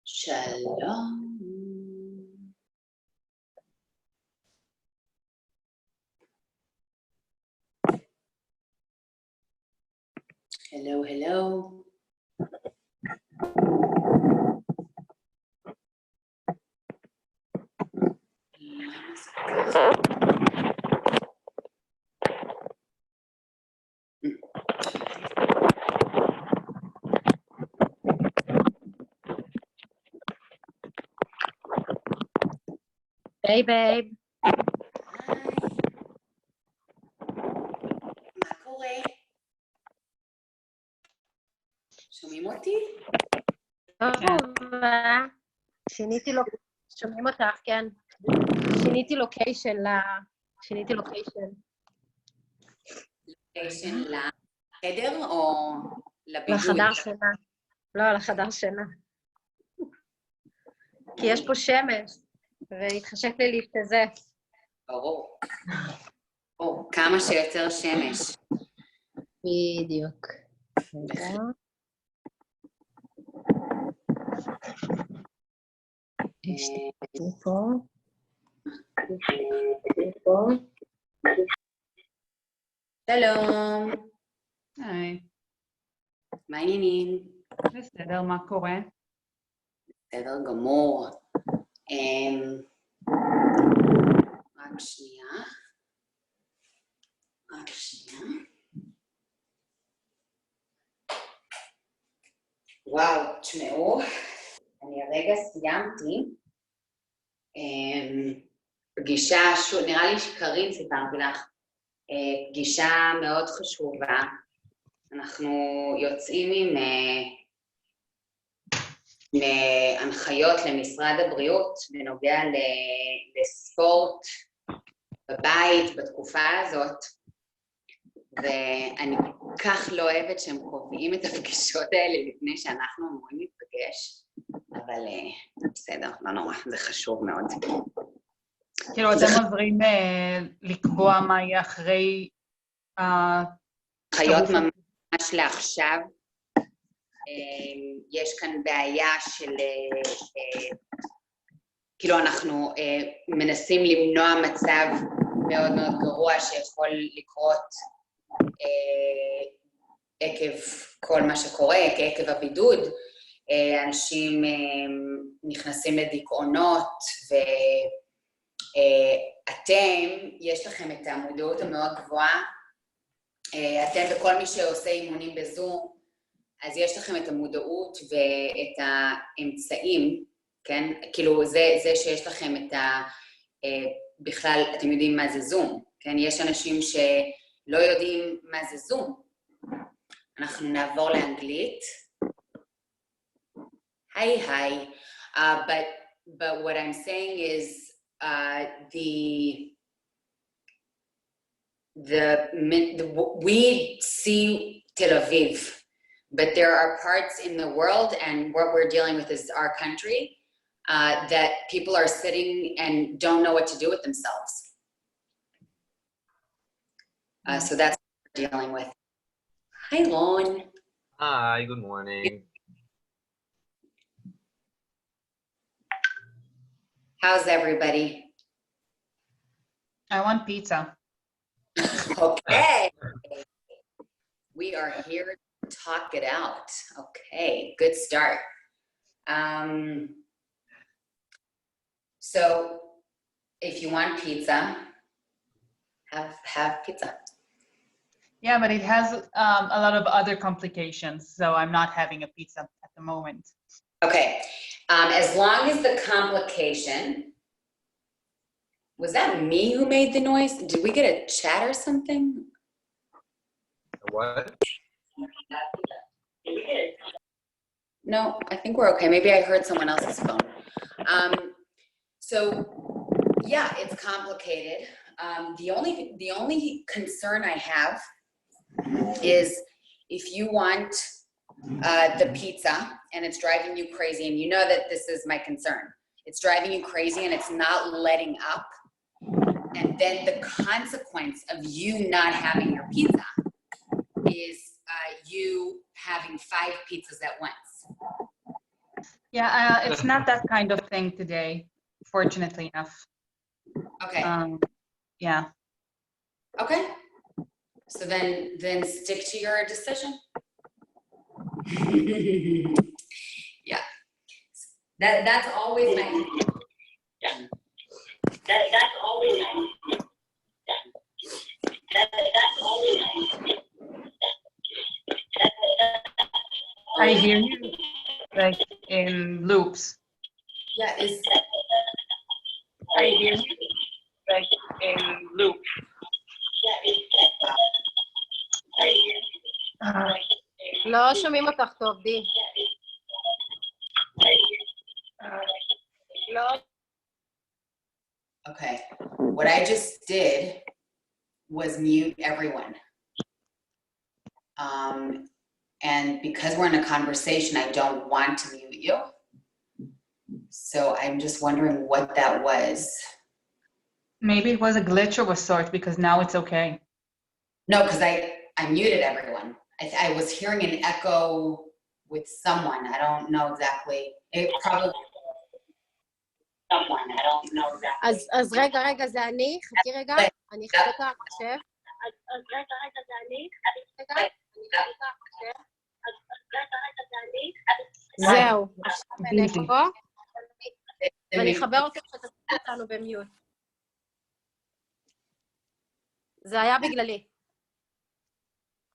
שלום. Hello, hello. Hey, babe. מה קורה? שומעים אותי? טובה. שיניתי לו, שומעים אותך, כן. שיניתי לוקיישן שיניתי לוקיישן. לוקיישן לחדר או לבידוד? לחדר שינה. לא, לחדר שינה. כי יש פה שמש, והתחשק לי להתכזף. ברור. או, כמה שיותר שמש. בדיוק. שלום. היי, מה העניינים? בסדר, מה קורה? בסדר גמור. רק שנייה. וואו, תשמעו, אני הרגע סיימתי פגישה, נראה לי שקרין סיפרתי לך, פגישה מאוד חשובה. אנחנו יוצאים עם הנחיות למשרד הבריאות בנוגע לספורט בבית בתקופה הזאת, ואני כך לא אוהבת שהם קובעים את הפגישות האלה לפני שאנחנו אמורים להיפגש, אבל בסדר, לא נורא, זה חשוב מאוד. כאילו, אתם עוזרים לקבוע מה יהיה אחרי... הנחיות ממש לעכשיו. יש כאן בעיה של... כאילו, אנחנו מנסים למנוע מצב מאוד מאוד גרוע שיכול לקרות עקב כל מה שקורה, עקב הבידוד. אנשים נכנסים לדיכאונות, ואתם, יש לכם את המודעות המאוד גבוהה, אתם וכל מי שעושה אימונים בזום, אז יש לכם את המודעות ואת האמצעים, כן? כאילו זה שיש לכם את בכלל, אתם יודעים מה זה זום, כן? יש אנשים שלא יודעים מה זה זום. אנחנו נעבור לאנגלית. היי. But what I'm saying is we see Tel Aviv, but there are parts in the world, and what we're dealing with is our country, that people are sitting and don't know what to do with themselves. So that's what we're dealing with. Hi, Lon. Hi, good morning. How's everybody? I want pizza. Okay. We are here to talk it out. Okay, good start. So if you want pizza, have pizza. Yeah, but it has a lot of other complications, so I'm not having a pizza at the moment. Okay, as long as the complication, was that me who made the noise? Did we get a chat or something? What? No, I think we're okay. Maybe I heard someone else's phone. So yeah, it's complicated. The only concern I have is if you want the pizza and it's driving you crazy, and you know that this is my concern. It's driving you crazy and it's not letting up. And then the consequence of you not having your pizza is you having 5 pizzas at once. Yeah, it's not that kind of thing today, fortunately enough. Okay. Yeah. Okay. So then stick to your decision. Yeah. That's always my. Yeah. That's always my. That's always my. I hear you, like in loops. Yeah, I hear you, like in loops. לא שומעים אותך טוב, די. Okay. What I just did was mute everyone. And because we're in a conversation, I don't want to mute you. So I'm just wondering what that was. Maybe it was a glitch of a sort because now it's okay. No, because I muted everyone. I was hearing an echo with someone. I don't know exactly. It probably someone. I don't know exactly. אז רגע, זה אני, חכי רגע, אני אחזק את המחשב. אז רגע, זה אני, רגע, אני אחזק את המחשב. אז רגע, זה אני. זהו, עכשיו אין אקו. ואני אחבר אותך שתשימו אותנו במיוט. זה היה בגללי.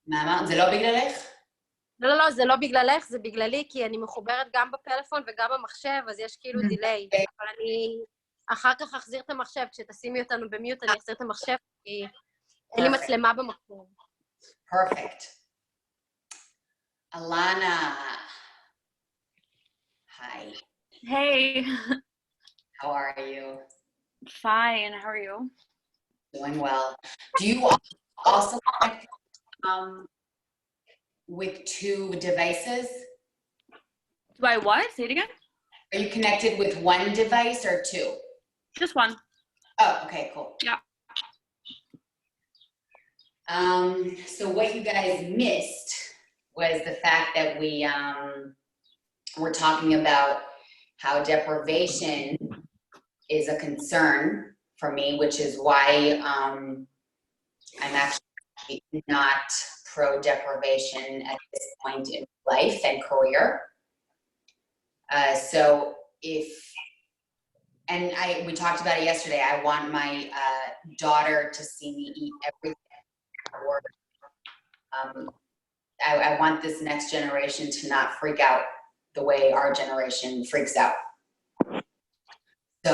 מה? זה לא בגללך? לא, זה לא בגללך, זה בגללי, כי אני מחוברת גם בפלאפון וגם במחשב, אז יש כאילו דיליי. אבל אני אחר כך אחזיר את המחשב, כשתשימי אותנו במיוט, אני אחזיר את המחשב, כי אין לי מצלמה במקום. Perfect. Alana. Hi. Hey, How are you? fine. How are you? Doing well. Do you also connect with 2 devices? Do I what? Say it again? Are you connected with 1 device or 2? Just one. Oh, okay, cool. Yeah. So what you guys missed was the fact that we were talking about how deprivation is a concern for me, which is why I'm actually not pro-deprivation at this point in life and career. So we talked about it yesterday, I want my daughter to see me eat everything. Or I want this next generation to not freak out the way our generation freaks out. So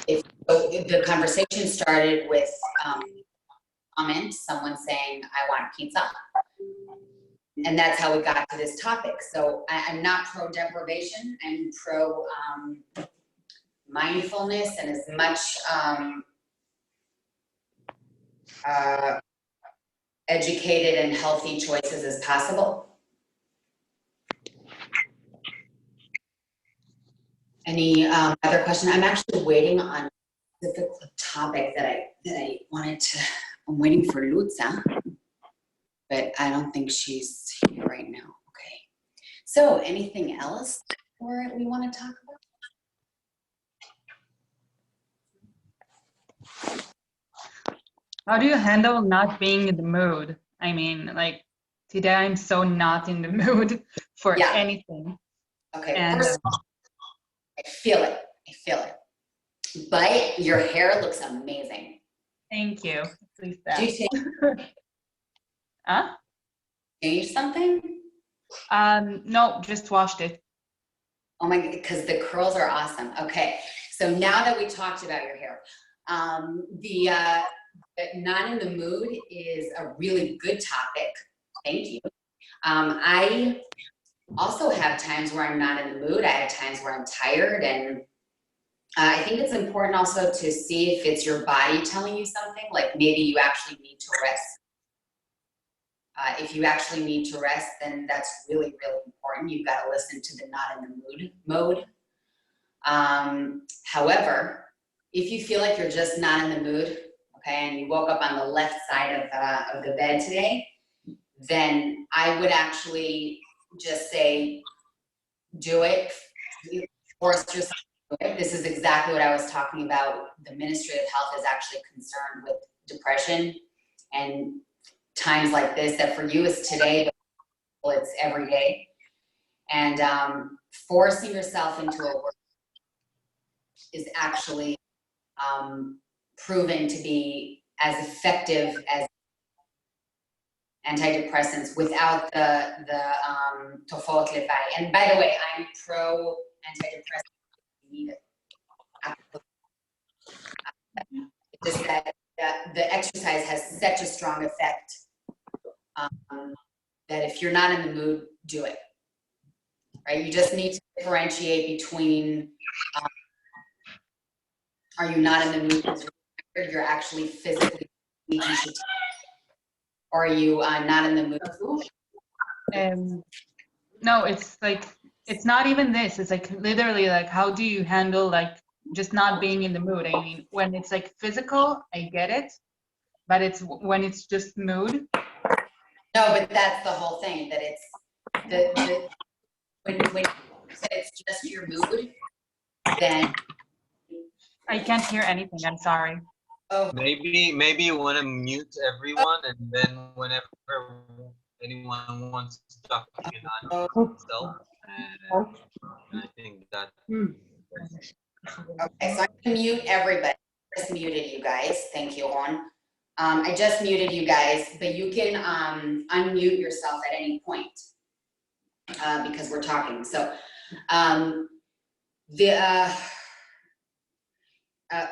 the conversation started with someone saying, I want pizza. And that's how we got to this topic. So I'm not pro-deprivation, I'm pro mindfulness and as much educated and healthy choices as possible. Any other question? I'm actually waiting on a specific topic that I wanted to, I'm waiting for Lutza, but I don't think she's here right now. Okay. So anything else we want to talk about? How do you handle not being in the mood? I mean, like today I'm so not in the mood for anything. Okay, and, first of all, I feel it. But your hair looks amazing. Thank you. Please that. Did you change something? No, just washed it. Oh my God, because the curls are awesome. Okay, so now that we talked about your hair, not in the mood is a really good topic. Thank you. I also have times where I'm not in the mood. I have times where I'm tired, and I think it's important also to see if it's your body telling you something, like maybe you actually need to rest. If you actually need to rest, then that's really, really important. You've got to listen to the not in the mood mode. However, if you feel like you're just not in the mood, okay, and you woke up on the left side of the bed today, then I would actually just say, do it, force yourself to do it. This is exactly what I was talking about. The Ministry of Health is actually concerned with depression and times like this, that for you is today, but it's every day. And forcing yourself into a work is actually proven to be as effective as antidepressants without the tofot levai. And by the way, I'm pro antidepressant. You need it. Absolutely. It's just that the exercise has such a strong effect that if you're not in the mood, do it. Right? You just need to differentiate between are you not in the mood because you're actually physically you should, or are you not in the mood? No, it's like, it's not even this. It's like literally like, how do you handle like just not being in the mood? I mean, when it's like physical, I get it, but it's when it's just mood. No, but that's the whole thing, that it's when you say it's just your mood, then I can't hear anything. I'm sorry. oh, Maybe you want to mute everyone, and then whenever anyone wants to talk, you can unmute yourself. And I think that. okay, so I'm gonna mute everybody. I just muted you guys. Thank you, Juan. I just muted you guys, but you can unmute yourself at any point because we're talking. So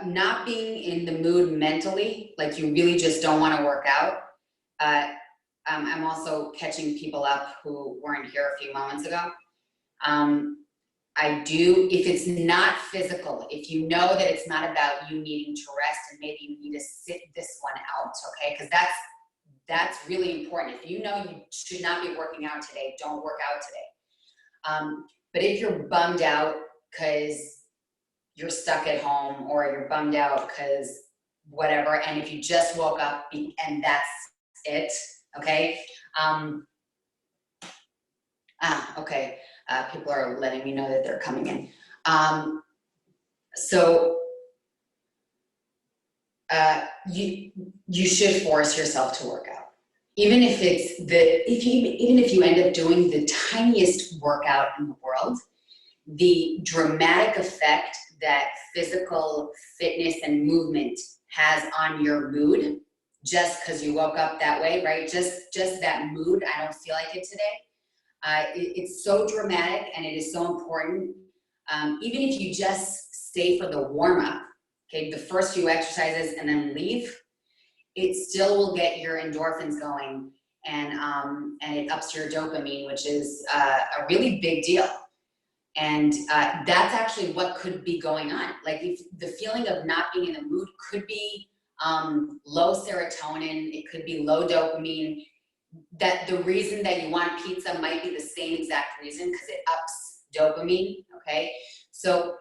not being in the mood mentally, like you really just don't want to work out. I'm also catching people up who weren't here a few moments ago. I do, if it's not physical, if you know that it's not about you needing to rest and maybe you need to sit this one out, okay? Because that's really important. If you know you should not be working out today, don't work out today. But if you're bummed out because you're stuck at home, or you're bummed out because whatever, and if you just woke up and that's it, okay? Okay. People are letting me know that they're coming in. So you should force yourself to work out, even if it's even if you end up doing the tiniest workout in the world. The dramatic effect that physical fitness and movement has on your mood, just because you woke up that way, right? Just that mood. I don't feel like it today. It's so dramatic, and it is so important. Even if you just stay for the warm-up, okay, the first few exercises and then leave, it still will get your endorphins going, and it ups your dopamine, which is a really big deal. And that's actually what could be going on. Like, if the feeling of not being in the mood could be low serotonin, it could be low dopamine. That the reason that you want pizza might be the same exact reason, because it ups dopamine, okay? So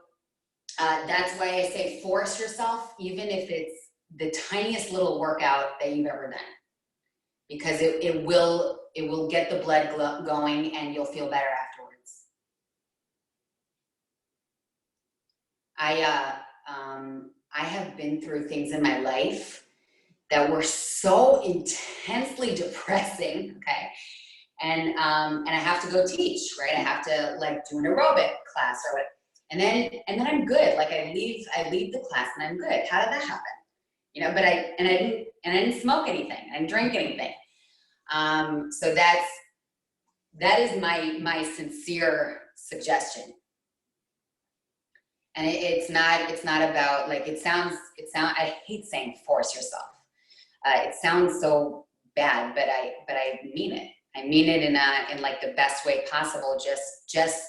that's why I say force yourself, even if it's the tiniest little workout that you've ever done, because it will get the blood going and you'll feel better afterwards. I have been through things in my life that were so intensely depressing, okay? And I have to go teach, right? I have to like do an aerobic class or what, and then I'm good. Like I leave the class and I'm good. How did that happen? You know, but I didn't smoke anything. I didn't drink anything. So that is my sincere suggestion. And it's not about, like, it sounds, I hate saying force yourself. It sounds so bad, but I mean it. I mean it in like the best way possible. Just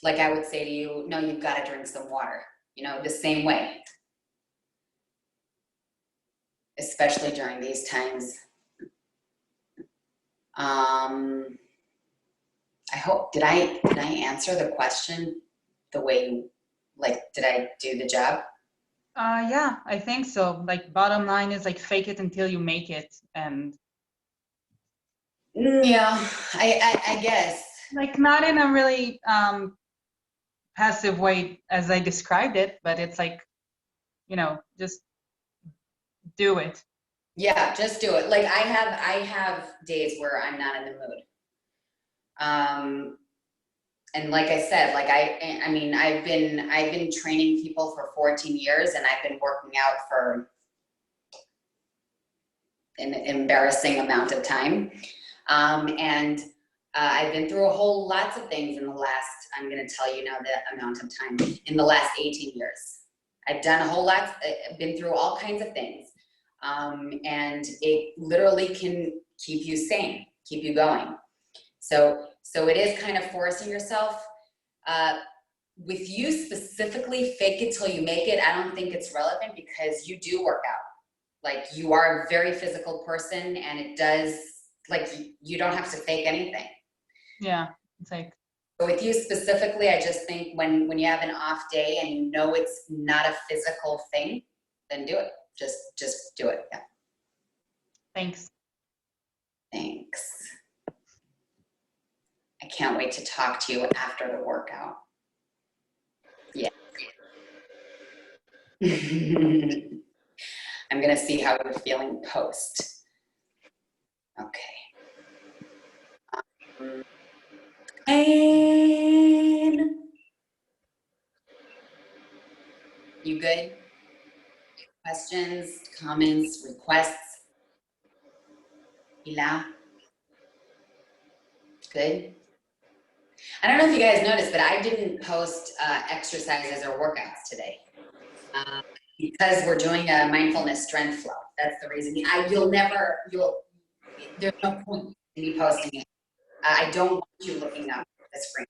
like I would say to you, no, you've got to drink some water, you know, the same way. Especially during these times. I hope, did I answer the question the way you, like, did I do the job? Yeah, I think so. Like, bottom line is like, fake it until you make it. And Yeah, I guess. Like not in a really passive way as I described it, but it's like, just do it. Yeah, just do it. Like I have days where I'm not in the mood. And like I said, like I mean, I've been training people for 14 years and I've been working out for an embarrassing amount of time. And I've been through a whole lots of things in the last, I'm going to tell you now the amount of time, in the last 18 years. I've done a whole lot, been through all kinds of things. And it literally can keep you sane, keep you going. So it is kind of forcing yourself. With you specifically, fake it till you make it, I don't think it's relevant because you do work out. Like you are a very physical person and it does, like you don't have to fake anything. Yeah, it's like. So with you specifically, I just think when you have an off day and you know it's not a physical thing, then do it. Just do it. Yeah. Thanks. Thanks. I can't wait to talk to you after the workout. Yeah. I'm gonna see how you're feeling post. Okay. And you good? Questions, comments, requests? Hila? Good? I don't know if you guys noticed, but I didn't post exercises or workouts today because we're doing a mindfulness strength flow. That's the reason. There's no point in me posting it. I don't want you looking up the screen.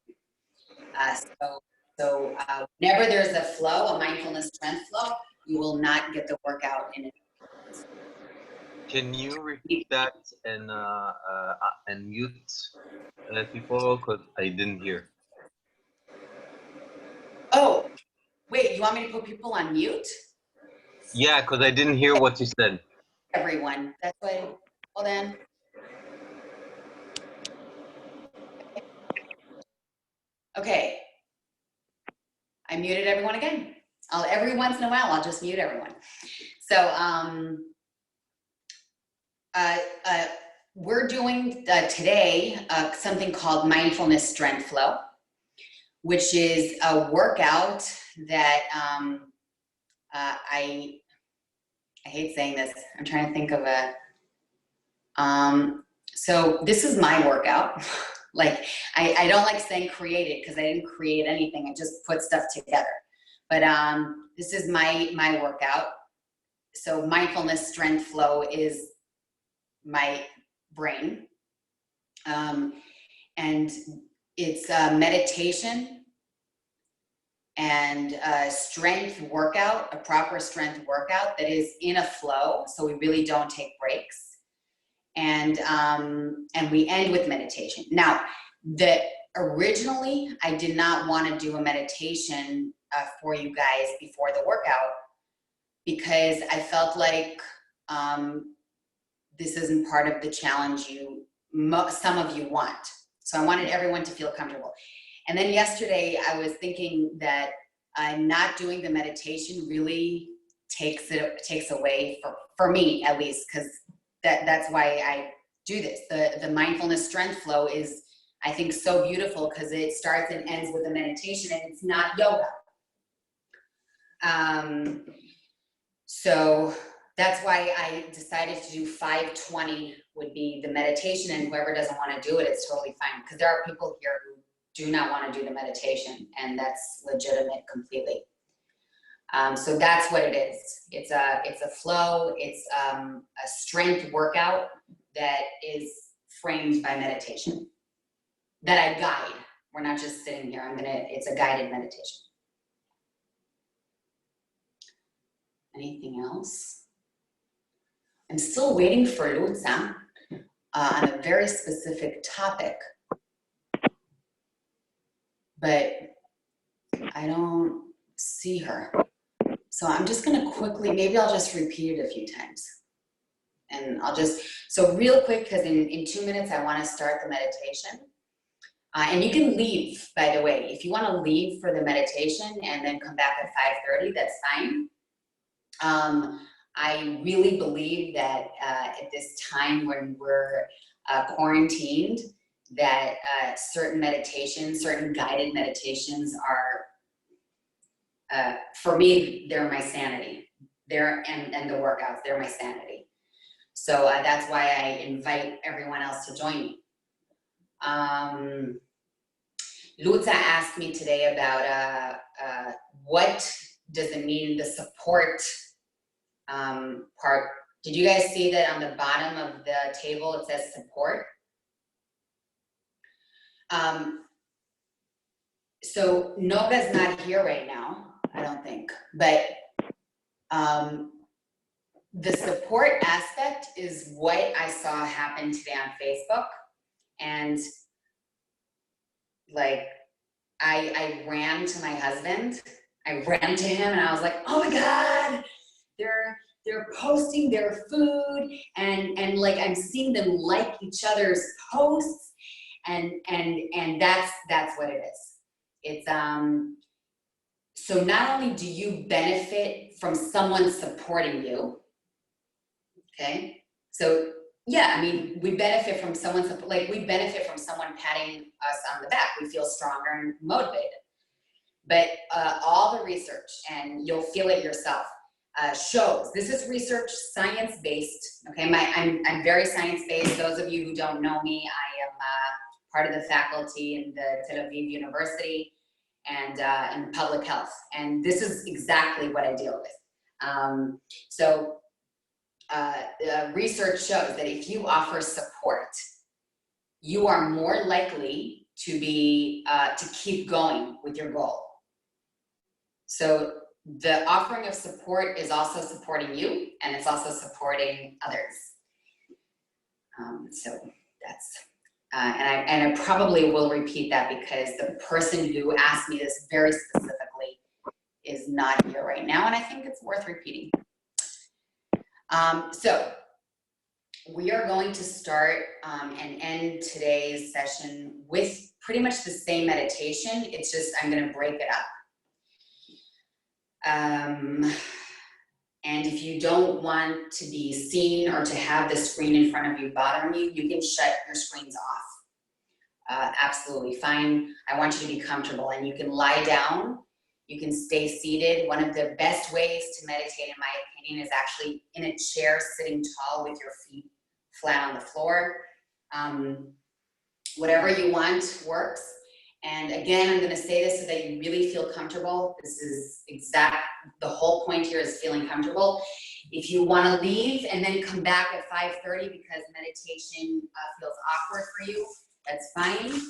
So whenever there's a flow, a mindfulness strength flow, you will not get the workout in it. Can you repeat that and mute people because I didn't hear. Oh, wait, you want me to put people on mute? Yeah, because I didn't hear what you said. Everyone, that's why, hold on. Okay, I muted everyone again. Every once in a while, I'll just mute everyone. So we're doing today something called Mindfulness Strength Flow, which is a workout that I hate saying this. I'm trying to think of a, so this is my workout. Like, I don't like saying created because I didn't create anything. I just put stuff together. But this is my workout. So mindfulness strength flow is my brain. And it's a meditation and a strength workout, a proper strength workout that is in a flow. So we really don't take breaks. And we end with meditation. Now, originally, I did not want to do a meditation for you guys before the workout because I felt like this isn't part of the challenge some of you want. So I wanted everyone to feel comfortable. And then yesterday, I was thinking that not doing the meditation really takes away, for me at least, because that's why I do this. The mindfulness strength flow is, I think, so beautiful because it starts and ends with a meditation and it's not yoga. So that's why I decided to do 5:20 would be the meditation, and whoever doesn't want to do it, it's totally fine. Because there are people here who do not want to do the meditation, and that's legitimate completely. So that's what it is. It's a flow. It's a strength workout that is framed by meditation that I guide. We're not just sitting here. It's a guided meditation. Anything else? I'm still waiting for Lutza on a very specific topic, but I don't see her. So I'm just gonna quickly, maybe I'll just repeat it a few times And I'll just, so real quick, because in 2 minutes, I want to start the meditation. And you can leave, by the way. If you want to leave for the meditation and then come back at 5:30, that's fine. I really believe that at this time when we're quarantined, that certain meditations, certain guided meditations are, for me, they're my sanity. And the workouts, they're my sanity. So that's why I invite everyone else to join me. Luza asked me today about what does it mean, the support part. Did you guys see that on the bottom of the table it says support? So Noga's not here right now, I don't think, but the support aspect is what I saw happen today on Facebook. And like, I ran to my husband, I ran to him and I was like, oh my God, they're posting their food and like I'm seeing them like each other's posts and that's what it is. It's so not only do you benefit from someone supporting you, okay? So yeah, I mean, we benefit from someone, like we benefit from someone patting us on the back. We feel stronger and motivated. But all the research, and you'll feel it yourself, shows, this is research, science-based, okay? I'm very science-based. Those of you who don't know me, I am part of the faculty in the Tel Aviv University and in public health. And this is exactly what I deal with. Research shows that if you offer support, you are more likely to be to keep going with your goal. So the offering of support is also supporting you, and it's also supporting others. So that's and I probably will repeat that because the person who asked me this very specifically is not here right now, and I think it's worth repeating. So we are going to start and end today's session with pretty much the same meditation. It's just, I'm going to break it up. And if you don't want to be seen or to have the screen in front of you bothering you, you can shut your screens off. Absolutely fine. I want you to be comfortable, and you can lie down. You can stay seated. One of the best ways to meditate, in my opinion, is actually in a chair, sitting tall with your feet flat on the floor. Whatever you want works. And again, I'm going to say this so that you really feel comfortable. This is the whole point here is feeling comfortable. If you want to leave and then come back at 5:30 because meditation feels awkward for you, that's fine.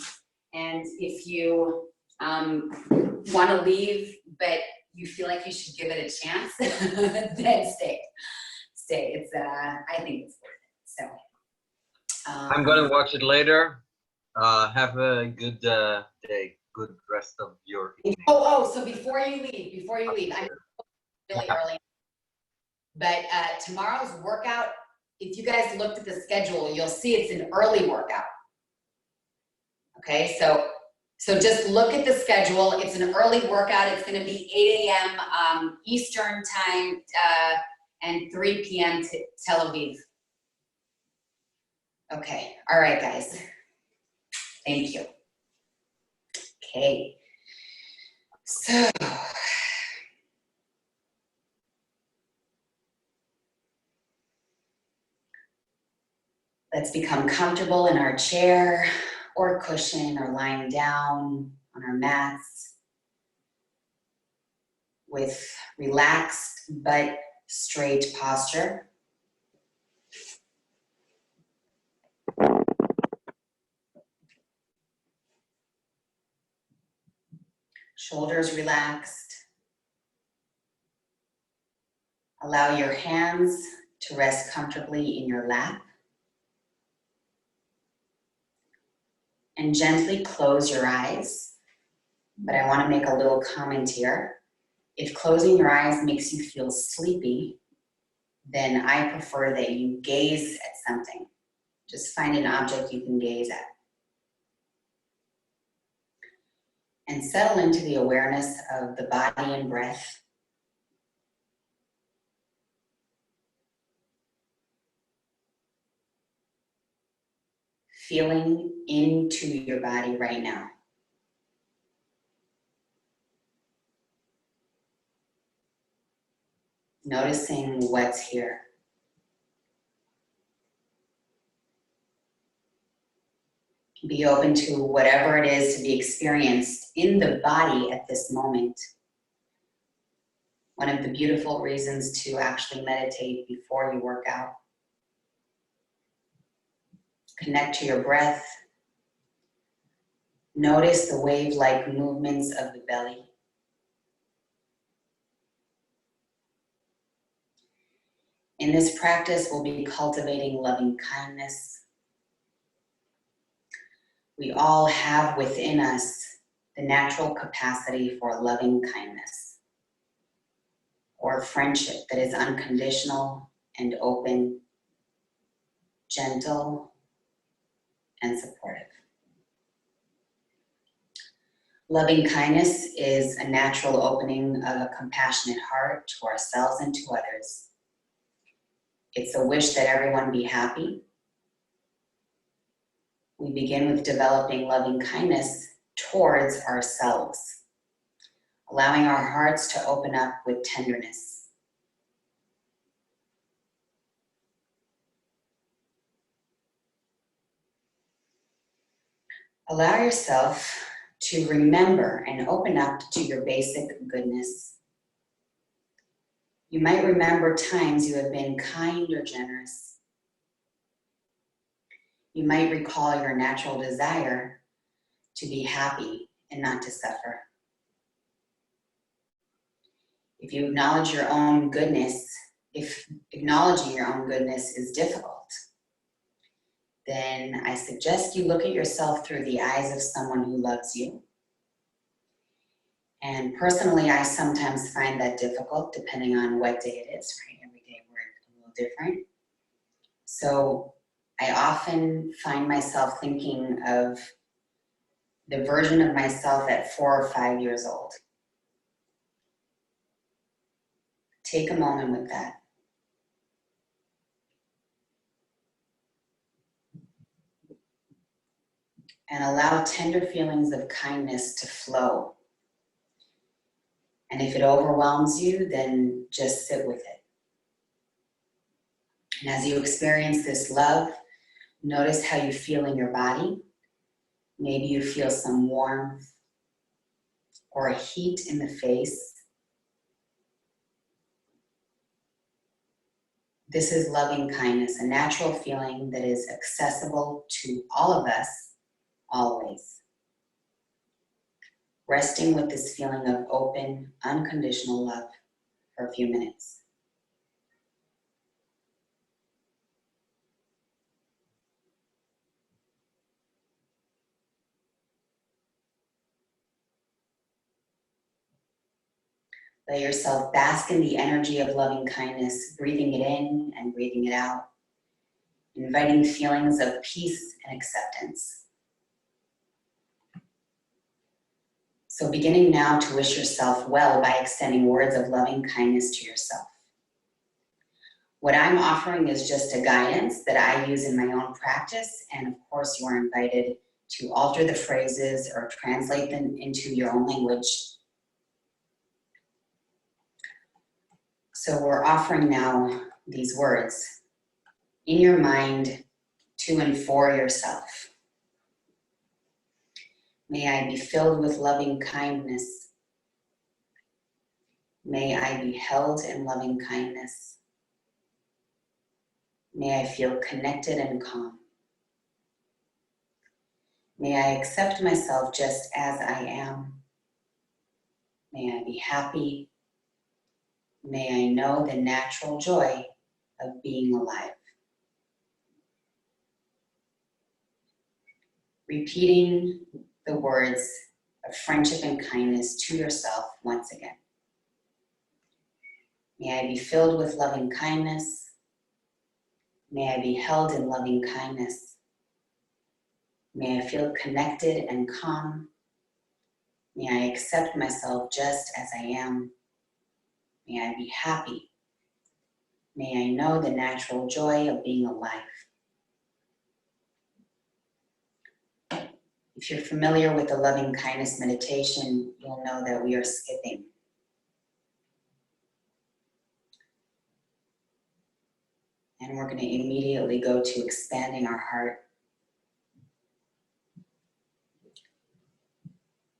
And if you want to leave, but you feel like you should give it a chance, then stay. It's, I think it's worth it. So. I'm going to watch it later. Have a good day. Good rest of your evening. So before you leave, I'm really early. But tomorrow's workout, if you guys looked at the schedule, you'll see it's an early workout. Okay, so just look at the schedule. It's an early workout. It's going to be 8 a.m. Eastern time and 3 p.m. Tel Aviv. Okay, all right, guys. Thank you. Okay, so let's become comfortable in our chair or cushion or lying down on our mats with relaxed but straight posture. Shoulders relaxed. Allow your hands to rest comfortably in your lap. And gently close your eyes. But I want to make a little comment here. If closing your eyes makes you feel sleepy, then I prefer that you gaze at something. Just find an object you can gaze at. And settle into the awareness of the body and breath. Feeling into your body right now. Noticing what's here. Be open to whatever it is to be experienced in the body at this moment. One of the beautiful reasons to actually meditate before you work out. Connect to your breath. Notice the wave-like movements of the belly. In this practice, we'll be cultivating loving kindness. We all have within us the natural capacity for loving kindness, or friendship that is unconditional and open, gentle, and supportive. Loving kindness is a natural opening of a compassionate heart to ourselves and to others. It's a wish that everyone be happy. We begin with developing loving kindness towards ourselves, allowing our hearts to open up with tenderness. Allow yourself to remember and open up to your basic goodness. You might remember times you have been kind or generous. You might recall your natural desire to be happy and not to suffer. If you acknowledge your own goodness, if acknowledging your own goodness is difficult, then I suggest you look at yourself through the eyes of someone who loves you. And personally, I sometimes find that difficult depending on what day it is, right? Every day we're a little different. So I often find myself thinking of the version of myself at 4 or 5 years old. Take a moment with that. And allow tender feelings of kindness to flow. And if it overwhelms you, then just sit with it. And as you experience this love, notice how you feel in your body. Maybe you feel some warmth or a heat in the face. This is loving kindness, a natural feeling that is accessible to all of us, always. Resting with this feeling of open, unconditional love for a few minutes. Let yourself bask in the energy of loving kindness, breathing it in and breathing it out, inviting feelings of peace and acceptance. So beginning now to wish yourself well by extending words of loving kindness to yourself. What I'm offering is just a guidance that I use in my own practice, and of course you are invited to alter the phrases or translate them into your own language. So we're offering now these words in your mind to and for yourself. May I be filled with loving kindness. May I be held in loving kindness. May I feel connected and calm. May I accept myself just as I am. May I be happy. May I know the natural joy of being alive. Repeating the words of friendship and kindness to yourself once again. May I be filled with loving kindness. May I be held in loving kindness. May I feel connected and calm. May I accept myself just as I am. May I be happy. May I know the natural joy of being alive. If you're familiar with the loving kindness meditation, you'll know that we are skipping. And we're going to immediately go to expanding our heart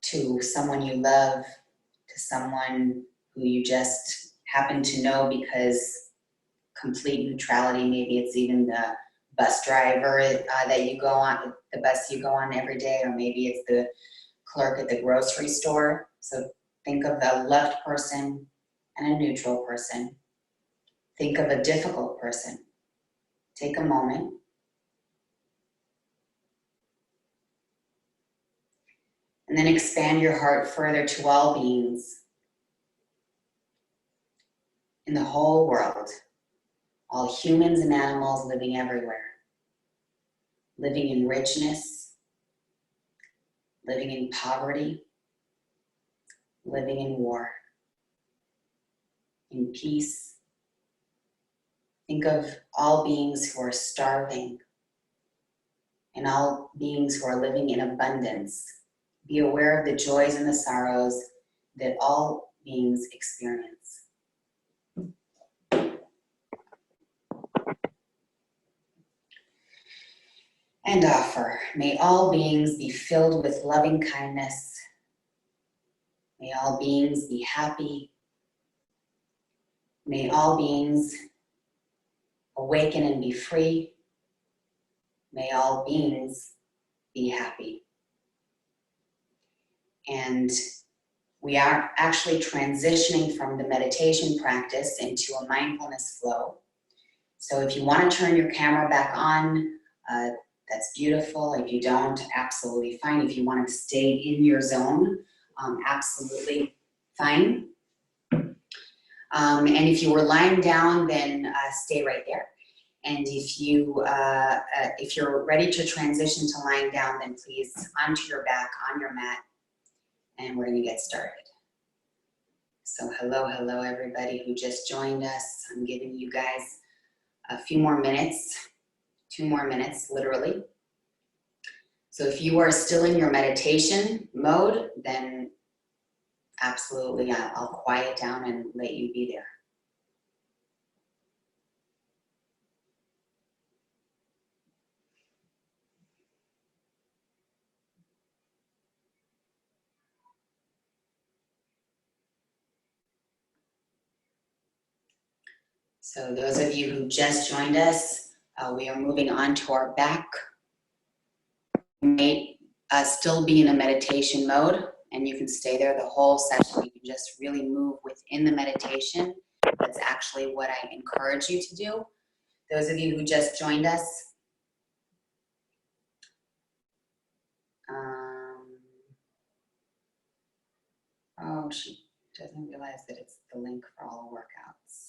to someone you love, to someone who you just happen to know because complete neutrality. Maybe it's even the bus driver that you go on, the bus you go on every day, or maybe it's the clerk at the grocery store. So think of a loved person and a neutral person. Think of a difficult person. Take a moment. And then expand your heart further to all beings in the whole world, all humans and animals living everywhere, living in richness, living in poverty, living in war, in peace. Think of all beings who are starving and all beings who are living in abundance. Be aware of the joys and the sorrows that all beings experience. And offer, may all beings be filled with loving kindness. May all beings be happy. May all beings awaken and be free. May all beings be happy. And we are actually transitioning from the meditation practice into a mindfulness flow. So if you want to turn your camera back on, that's beautiful. If you don't, absolutely fine. If you want to stay in your zone, absolutely fine. And if you were lying down, then stay right there. And if you're ready to transition to lying down, then please onto your back, on your mat, and we're going to get started. So hello everybody who just joined us. I'm giving you guys a few more minutes, 2 more minutes, literally. So if you are still in your meditation mode, then absolutely I'll quiet down and let you be there. So those of you who just joined us, we are moving on to our back. You may still be in a meditation mode, and you can stay there the whole session. You can just really move within the meditation. That's actually what I encourage you to do. Those of you who just joined us, oh, she doesn't realize that it's the link for all the workouts.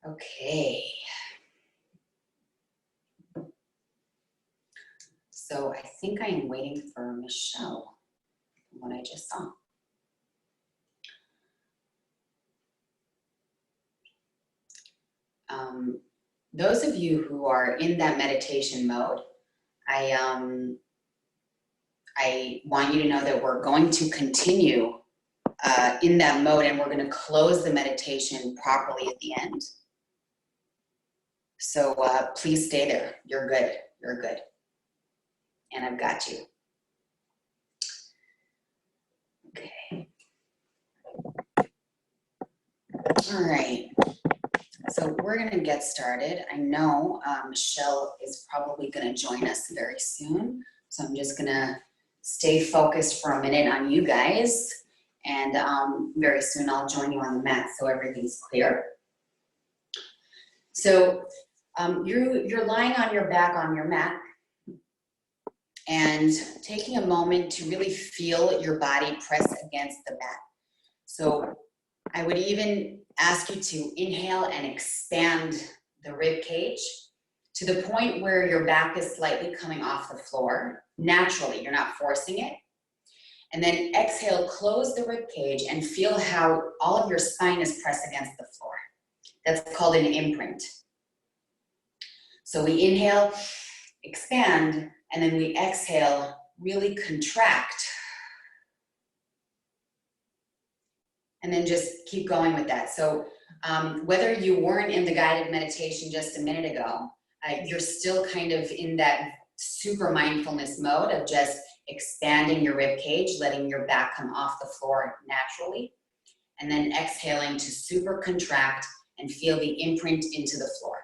Okay. So I think I am waiting for Michelle, from what I just saw. Those of you who are in that meditation mode, I want you to know that we're going to continue in that mode, and we're going to close the meditation properly at the end. So please stay there. You're good. You're good. And I've got you. Okay. All right. So we're going to get started. I know Michelle is probably going to join us very soon. So I'm just going to stay focused for a minute on you guys. And very soon I'll join you on the mat so everything's clear. So you're lying on your back on your mat and taking a moment to really feel your body press against the mat. So I would even ask you to inhale and expand the rib cage to the point where your back is slightly coming off the floor. Naturally, you're not forcing it. And then exhale, close the rib cage and feel how all of your spine is pressed against the floor. That's called an imprint. So we inhale, expand, and then we exhale, really contract. And then just keep going with that. So whether you weren't in the guided meditation just a minute ago, you're still kind of in that super mindfulness mode of just expanding your rib cage, letting your back come off the floor naturally, and then exhaling to super contract and feel the imprint into the floor.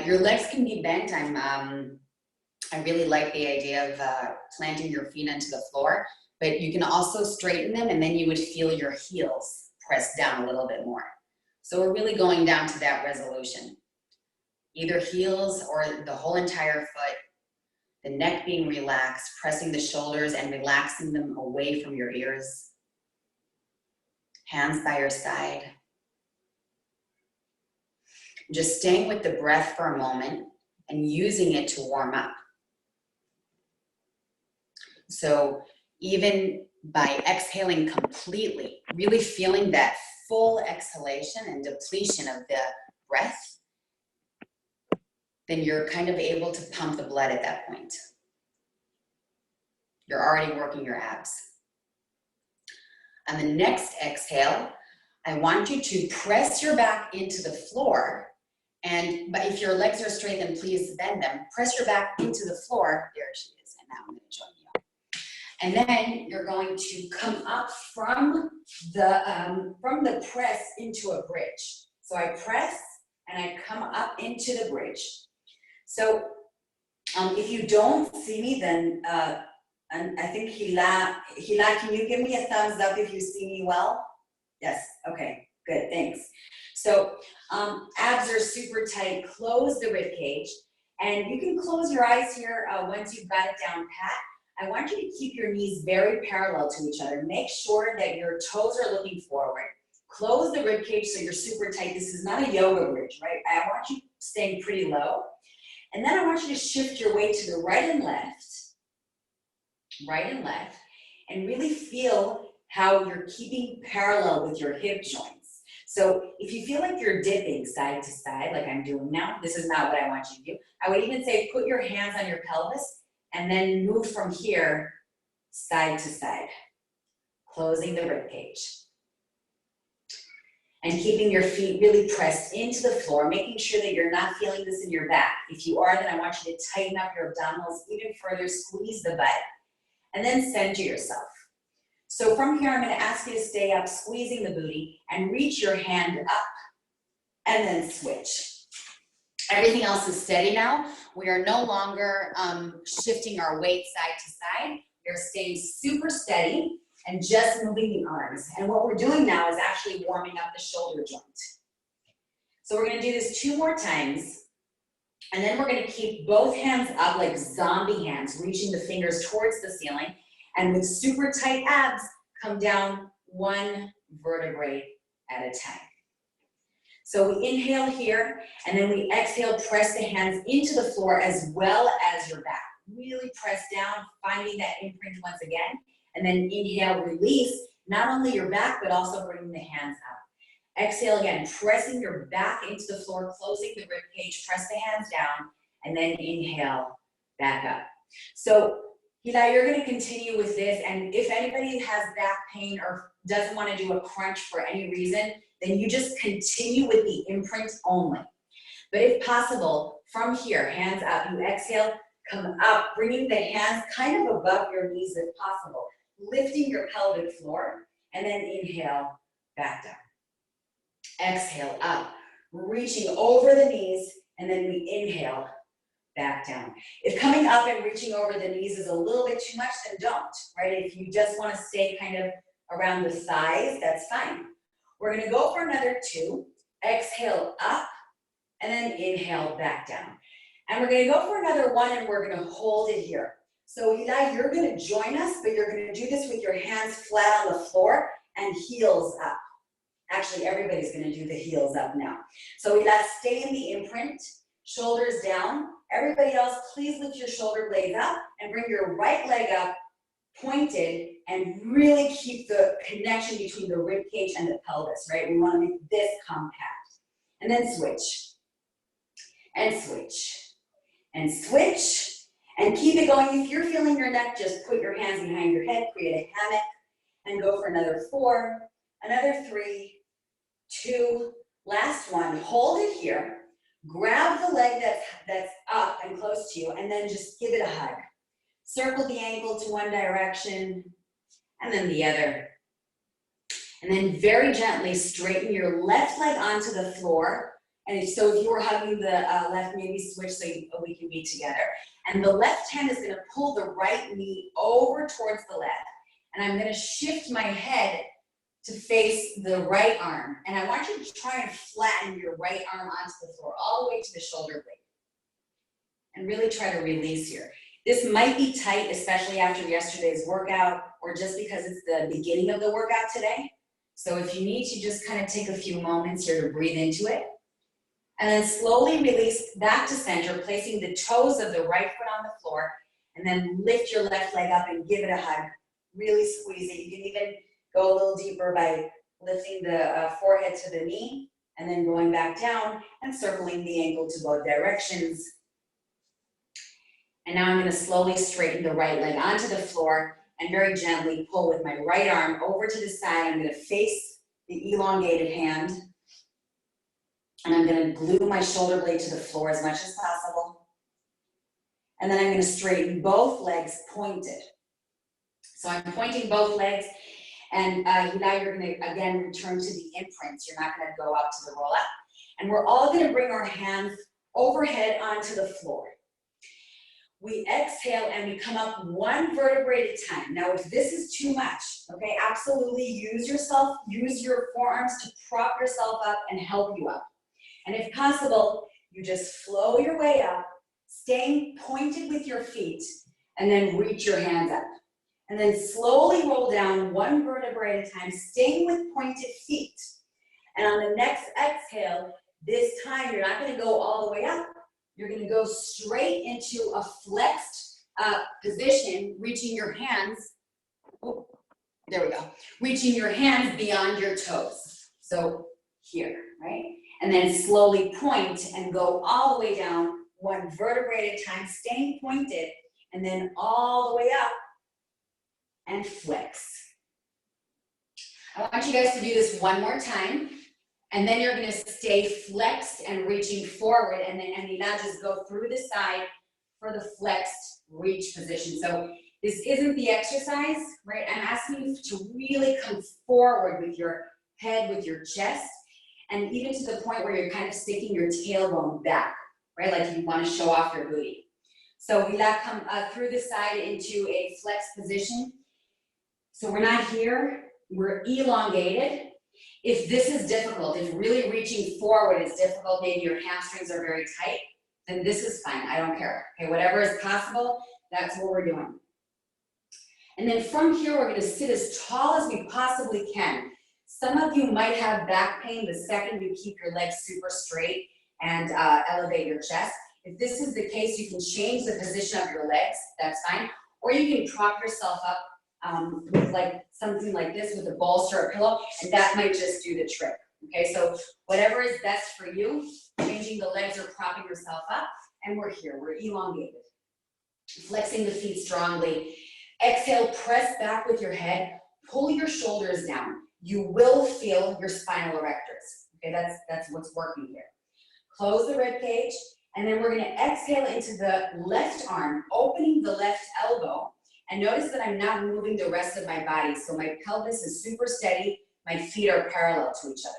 Your legs can be bent. I really like the idea of planting your feet into the floor, but you can also straighten them and then you would feel your heels press down a little bit more. So we're really going down to that resolution. Either heels or the whole entire foot, the neck being relaxed, pressing the shoulders and relaxing them away from your ears. Hands by your side. Just staying with the breath for a moment and using it to warm up. So even by exhaling completely, really feeling that full exhalation and depletion of the breath, then you're kind of able to pump the blood at that point. You're already working your abs. On the next exhale, I want you to press your back into the floor. But if your legs are straight, then please bend them. Press your back into the floor. There she is. And now I'm going to join you. And then you're going to come up from the press into a bridge. So I press and I come up into the bridge. So if you don't see me, then and I think Hila, can you give me a thumbs up if you see me well? Yes, okay, good, thanks. So abs are super tight, close the rib cage, and you can close your eyes here once you've got it down pat. I want you to keep your knees very parallel to each other. Make sure that your toes are looking forward. Close the rib cage so you're super tight. This is not a yoga bridge, right? I want you staying pretty low. And then I want you to shift your weight to the right and left, and really feel how you're keeping parallel with your hip joints. So if you feel like you're dipping side to side, like I'm doing now, this is not what I want you to do. I would even say put your hands on your pelvis and then move from here side to side, closing the rib cage. And keeping your feet really pressed into the floor, making sure that you're not feeling this in your back. If you are, then I want you to tighten up your abdominals even further, squeeze the butt, and then center yourself. So from here, I'm going to ask you to stay up, squeezing the booty, and reach your hand up, and then switch. Everything else is steady now. We are no longer shifting our weight side to side. We're staying super steady and just moving the arms. And what we're doing now is actually warming up the shoulder joint. So we're going to do this 2 more times. And then we're going to keep both hands up like zombie hands, reaching the fingers towards the ceiling. And with super tight abs, come down 1 vertebrae at a time. So we inhale here, and then we exhale, press the hands into the floor as well as your back. Really press down, finding that imprint once again. And then inhale, release, not only your back, but also bringing the hands up. Exhale again, pressing your back into the floor, closing the rib cage, press the hands down, and then inhale, back up. So, Hila, you're gonna continue with this, and if anybody has back pain or doesn't wanna do a crunch for any reason, then you just continue with the imprint only. But if possible, from here, hands up, you exhale, come up, bringing the hands kind of above your knees if possible, lifting your pelvic floor, and then inhale, back down. Exhale, up, reaching over the knees, and then we inhale, back down. If coming up and reaching over the knees is a little bit too much, then don't, right? If you just want to stay kind of around the thighs, that's fine. We're gonna go for another 2. Exhale up, and then inhale back down. And we're gonna go for another 1, and we're gonna hold it here. So Eli, you're gonna join us, but you're gonna do this with your hands flat on the floor and heels up. Actually, everybody's gonna do the heels up now. So Eli, stay in the imprint, shoulders down. Everybody else, please lift your shoulder blades up and bring your right leg up, pointed, and really keep the connection between the rib cage and the pelvis, right? We wanna make this compact. And then switch, and switch, and switch. And keep it going. If you're feeling your neck, just put your hands behind your head, create a hammock, and go for another 4, another 3, 2, last one. Hold it here. Grab the leg that's up and close to you, and then just give it a hug. Circle the ankle to one direction, and then the other. And then very gently straighten your left leg onto the floor. And so if you were hugging the left, maybe switch so we can be together. And the left hand is gonna pull the right knee over towards the left. And I'm gonna shift my head to face the right arm. And I want you to try and flatten your right arm onto the floor, all the way to the shoulder blade. And really try to release here. This might be tight, especially after yesterday's workout, or just because it's the beginning of the workout today. So if you need to just kind of take a few moments here to breathe into it. And then slowly release back to center, placing the toes of the right foot on the floor, and then lift your left leg up and give it a hug. Really squeeze it. You can even go a little deeper by lifting the forehead to the knee, and then going back down and circling the ankle to both directions. And now I'm gonna slowly straighten the right leg onto the floor and very gently pull with my right arm over to the side. I'm gonna face the elongated hand. And I'm gonna glue my shoulder blade to the floor as much as possible. And then I'm gonna straighten both legs pointed. So I'm pointing both legs, and now you're gonna, again, return to the imprints. You're not gonna go up to the roll up. And we're all gonna bring our hands overhead onto the floor. We exhale and we come up 1 vertebrae at a time. Now, if this is too much, okay, absolutely use your forearms to prop yourself up and help you up. And if possible, you just flow your way up, staying pointed with your feet, and then reach your hands up. And then slowly roll down 1 vertebrae at a time, staying with pointed feet. And on the next exhale, this time you're not gonna go all the way up. You're gonna go straight into a flexed position, reaching your hands, oh, there we go, reaching your hands beyond your toes. So here, right? And then slowly point and go all the way down 1 vertebrae at a time, staying pointed, and then all the way up and flex. I want you guys to do this 1 more time, and then you're gonna stay flexed and reaching forward, and then now just go through the side for the flexed reach position. So this isn't the exercise, right? I'm asking you to really come forward with your head, with your chest, and even to the point where you're kind of sticking your tailbone back, right? Like you want to show off your booty. So we come through the side into a flex position. So we're not here, we're elongated. If this is difficult, if really reaching forward is difficult, maybe your hamstrings are very tight, then this is fine, I don't care. Okay, whatever is possible, that's what we're doing. And then from here, we're gonna sit as tall as we possibly can. Some of you might have back pain the second you keep your legs super straight and elevate your chest. If this is the case, you can change the position of your legs, that's fine. Or you can prop yourself up with like something like this with a bolster or pillow, and that might just do the trick. Okay, so whatever is best for you, changing the legs or propping yourself up, and we're here, we're elongated. Flexing the feet strongly. Exhale, press back with your head, pull your shoulders down. You will feel your spinal erectors. Okay, that's what's working here. Close the rib cage, and then we're gonna exhale into the left arm, opening the left elbow. And notice that I'm not moving the rest of my body, so my pelvis is super steady, my feet are parallel to each other.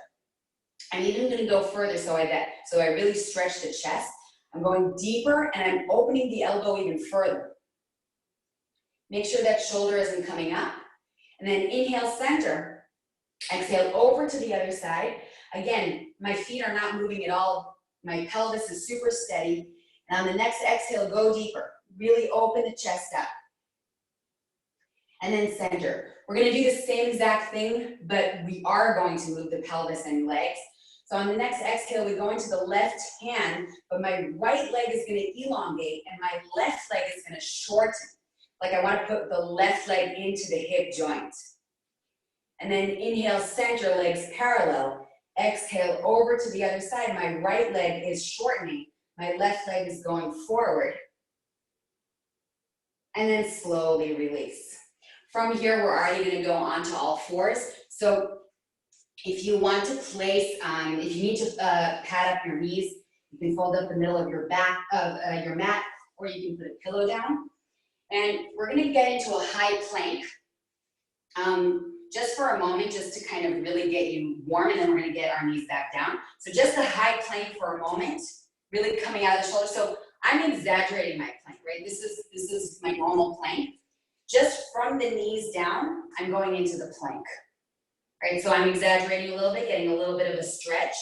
I'm even gonna go further so I really stretch the chest. I'm going deeper and I'm opening the elbow even further. Make sure that shoulder isn't coming up. And then inhale, center. Exhale over to the other side. Again, my feet are not moving at all. My pelvis is super steady. And on the next exhale, go deeper. Really open the chest up. And then center. We're gonna do the same exact thing, but we are going to move the pelvis and legs. So on the next exhale, we go into the left hand, but my right leg is gonna elongate and my left leg is gonna shorten. Like I wanna put the left leg into the hip joint. And then inhale, center, legs parallel. Exhale over to the other side. My right leg is shortening. My left leg is going forward. And then slowly release. From here, we're already gonna go onto all fours. So if you want to place, if you need to pad up your knees, you can fold up the middle of your back of your mat, or you can put a pillow down. And we're gonna get into a high plank. Just for a moment, just to kind of really get you warm, and then we're gonna get our knees back down. So just a high plank for a moment, really coming out of the shoulder. So I'm exaggerating my plank, right? This is my normal plank. Just from the knees down, I'm going into the plank, right? So I'm exaggerating a little bit, getting a little bit of a stretch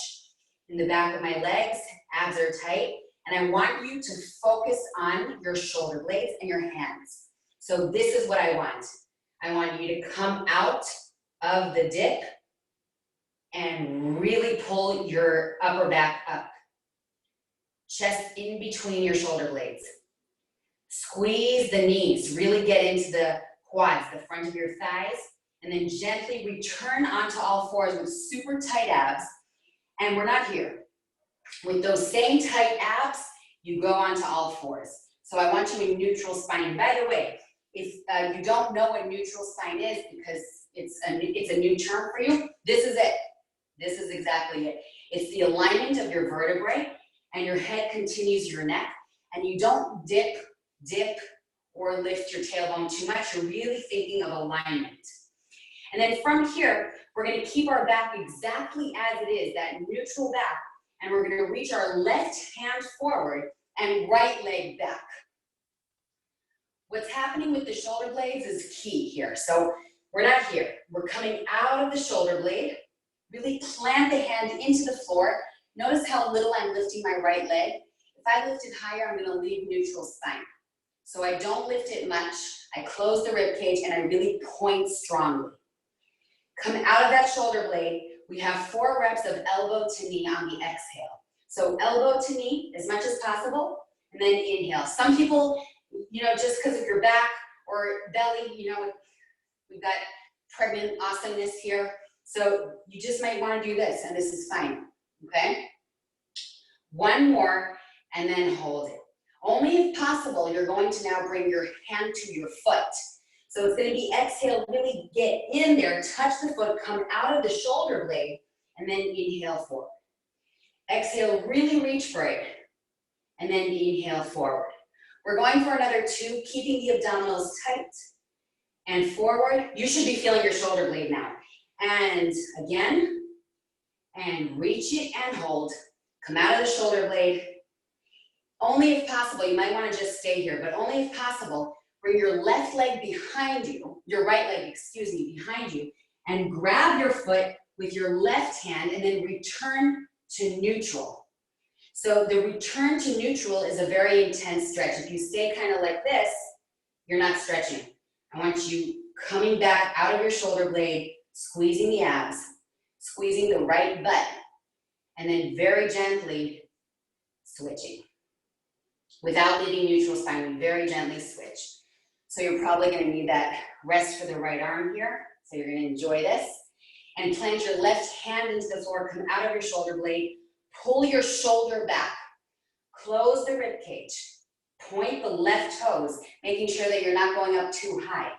in the back of my legs, abs are tight, and I want you to focus on your shoulder blades and your hands. So this is what I want. I want you to come out of the dip and really pull your upper back up. Chest in between your shoulder blades. Squeeze the knees, really get into the quads, the front of your thighs, and then gently return onto all fours with super tight abs. And we're not here. With those same tight abs, you go onto all fours. So I want you in neutral spine. By the way, if you don't know what neutral spine is, because it's a new term for you, this is it. This is exactly it. It's the alignment of your vertebrae, and your head continues your neck, and you don't dip, or lift your tailbone too much. You're really thinking of alignment. And then from here, we're gonna keep our back exactly as it is, that neutral back, and we're gonna reach our left hand forward and right leg back. What's happening with the shoulder blades is key here. So we're not here. We're coming out of the shoulder blade, really plant the hand into the floor. Notice how little I'm lifting my right leg. If I lift it higher, I'm gonna leave neutral spine. So I don't lift it much. I close the rib cage and I really point strongly. Come out of that shoulder blade. We have 4 reps of elbow to knee on the exhale. So elbow to knee as much as possible, and then inhale. Some people, just because of your back or belly, we've got pregnant awesomeness here. So you just might want to do this, and this is fine, okay? 1 more, and then hold it. Only if possible, you're going to now bring your hand to your foot. So it's going to be exhale, really get in there, touch the foot, come out of the shoulder blade, and then inhale forward. Exhale, really reach for it, and then inhale forward. We're going for another 2, keeping the abdominals tight. And forward, you should be feeling your shoulder blade now. And again, and reach it and hold. Come out of the shoulder blade. Only if possible, you might want to just stay here, but only if possible, bring your left leg behind you, your right leg, behind you, and grab your foot with your left hand and then return to neutral. So the return to neutral is a very intense stretch. If you stay kind of like this, you're not stretching. I want you coming back out of your shoulder blade, squeezing the abs, squeezing the right butt, and then very gently switching. Without leaving neutral spine, we very gently switch. So you're probably gonna need that rest for the right arm here. So you're gonna enjoy this. And plant your left hand into the floor, come out of your shoulder blade, pull your shoulder back, close the rib cage, point the left toes, making sure that you're not going up too high.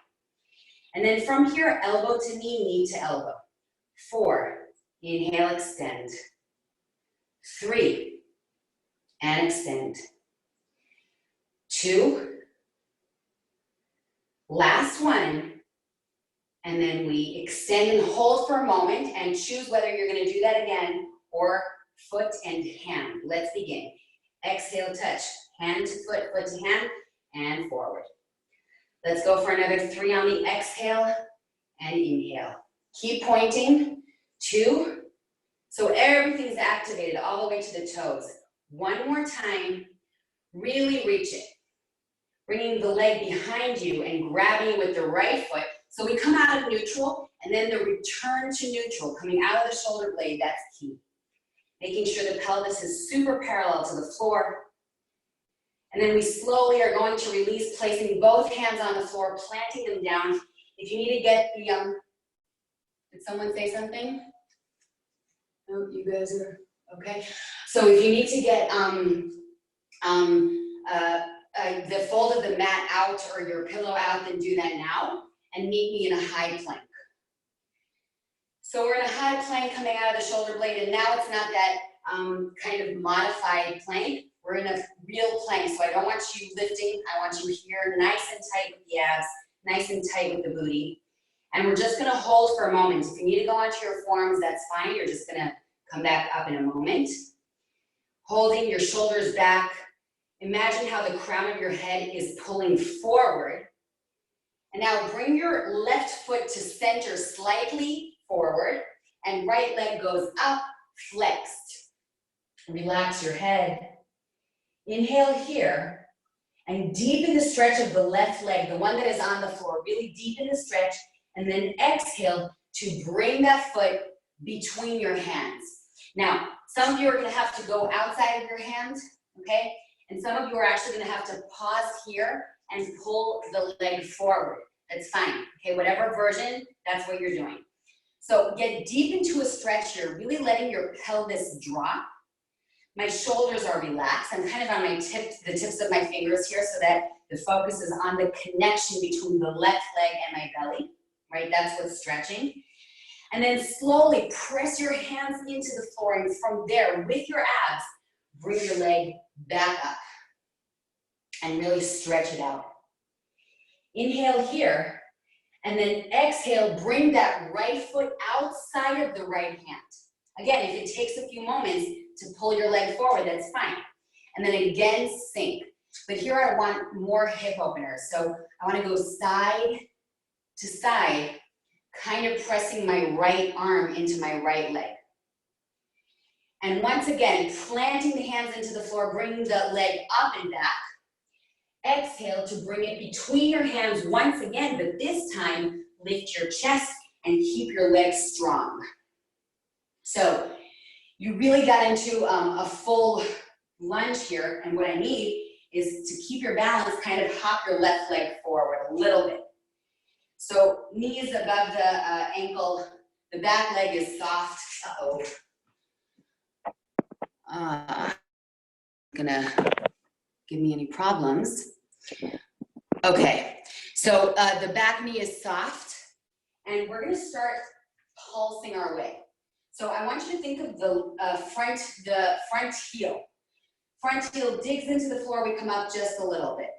And then from here, elbow to knee, knee to elbow. 4, inhale, extend. 3, and extend. 2, last one, and then we extend and hold for a moment and choose whether you're going to do that again or foot and hand. Let's begin. Exhale, touch, hand to foot, foot to hand, and forward. Let's go for another 3 on the exhale, and inhale. Keep pointing, 2. So everything's activated all the way to the toes. One more time, really reach it. Bringing the leg behind you and grabbing it with the right foot. So we come out of neutral, and then the return to neutral, coming out of the shoulder blade, that's key. Making sure the pelvis is super parallel to the floor. And then we slowly are going to release, placing both hands on the floor, planting them down. If you need to get the, did someone say something? No, you guys are, okay. So if you need to get the fold of the mat out or your pillow out, then do that now, and meet me in a high plank. So we're in a high plank coming out of the shoulder blade, and now it's not that kind of modified plank. We're in a real plank, so I don't want you lifting. I want you here nice and tight with the abs, nice and tight with the booty. And we're just gonna hold for a moment. If you need to go onto your forearms, that's fine. You're just gonna come back up in a moment. Holding your shoulders back. Imagine how the crown of your head is pulling forward. And now bring your left foot to center slightly forward, and right leg goes up, flexed. Relax your head. Inhale here, and deepen the stretch of the left leg, the one that is on the floor. Really deepen the stretch, and then exhale to bring that foot between your hands. Now, some of you are gonna have to go outside of your hands, okay? And some of you are actually gonna have to pause here and pull the leg forward. That's fine, okay? Whatever version, that's what you're doing. So get deep into a stretch here, really letting your pelvis drop. My shoulders are relaxed. I'm kind of on my the tips of my fingers here so that the focus is on the connection between the left leg and my belly, right? That's what's stretching. And then slowly press your hands into the floor, and from there, with your abs, bring your leg back up and really stretch it out. Inhale here, and then exhale, bring that right foot outside of the right hand. Again, if it takes a few moments to pull your leg forward, that's fine. And then again, sink. But here I want more hip openers. So I want to go side to side, kind of pressing my right arm into my right leg. And once again, planting the hands into the floor, bringing the leg up and back. Exhale to bring it between your hands once again, but this time, lift your chest and keep your legs strong. So you really got into a full lunge here, and what I need is to keep your balance, kind of hop your left leg forward a little bit. So knees above the ankle, the back leg is soft. Gonna give me any problems. Okay, so the back knee is soft, and we're gonna start pulsing our way. So I want you to think of the front heel. Front heel digs into the floor, we come up just a little bit.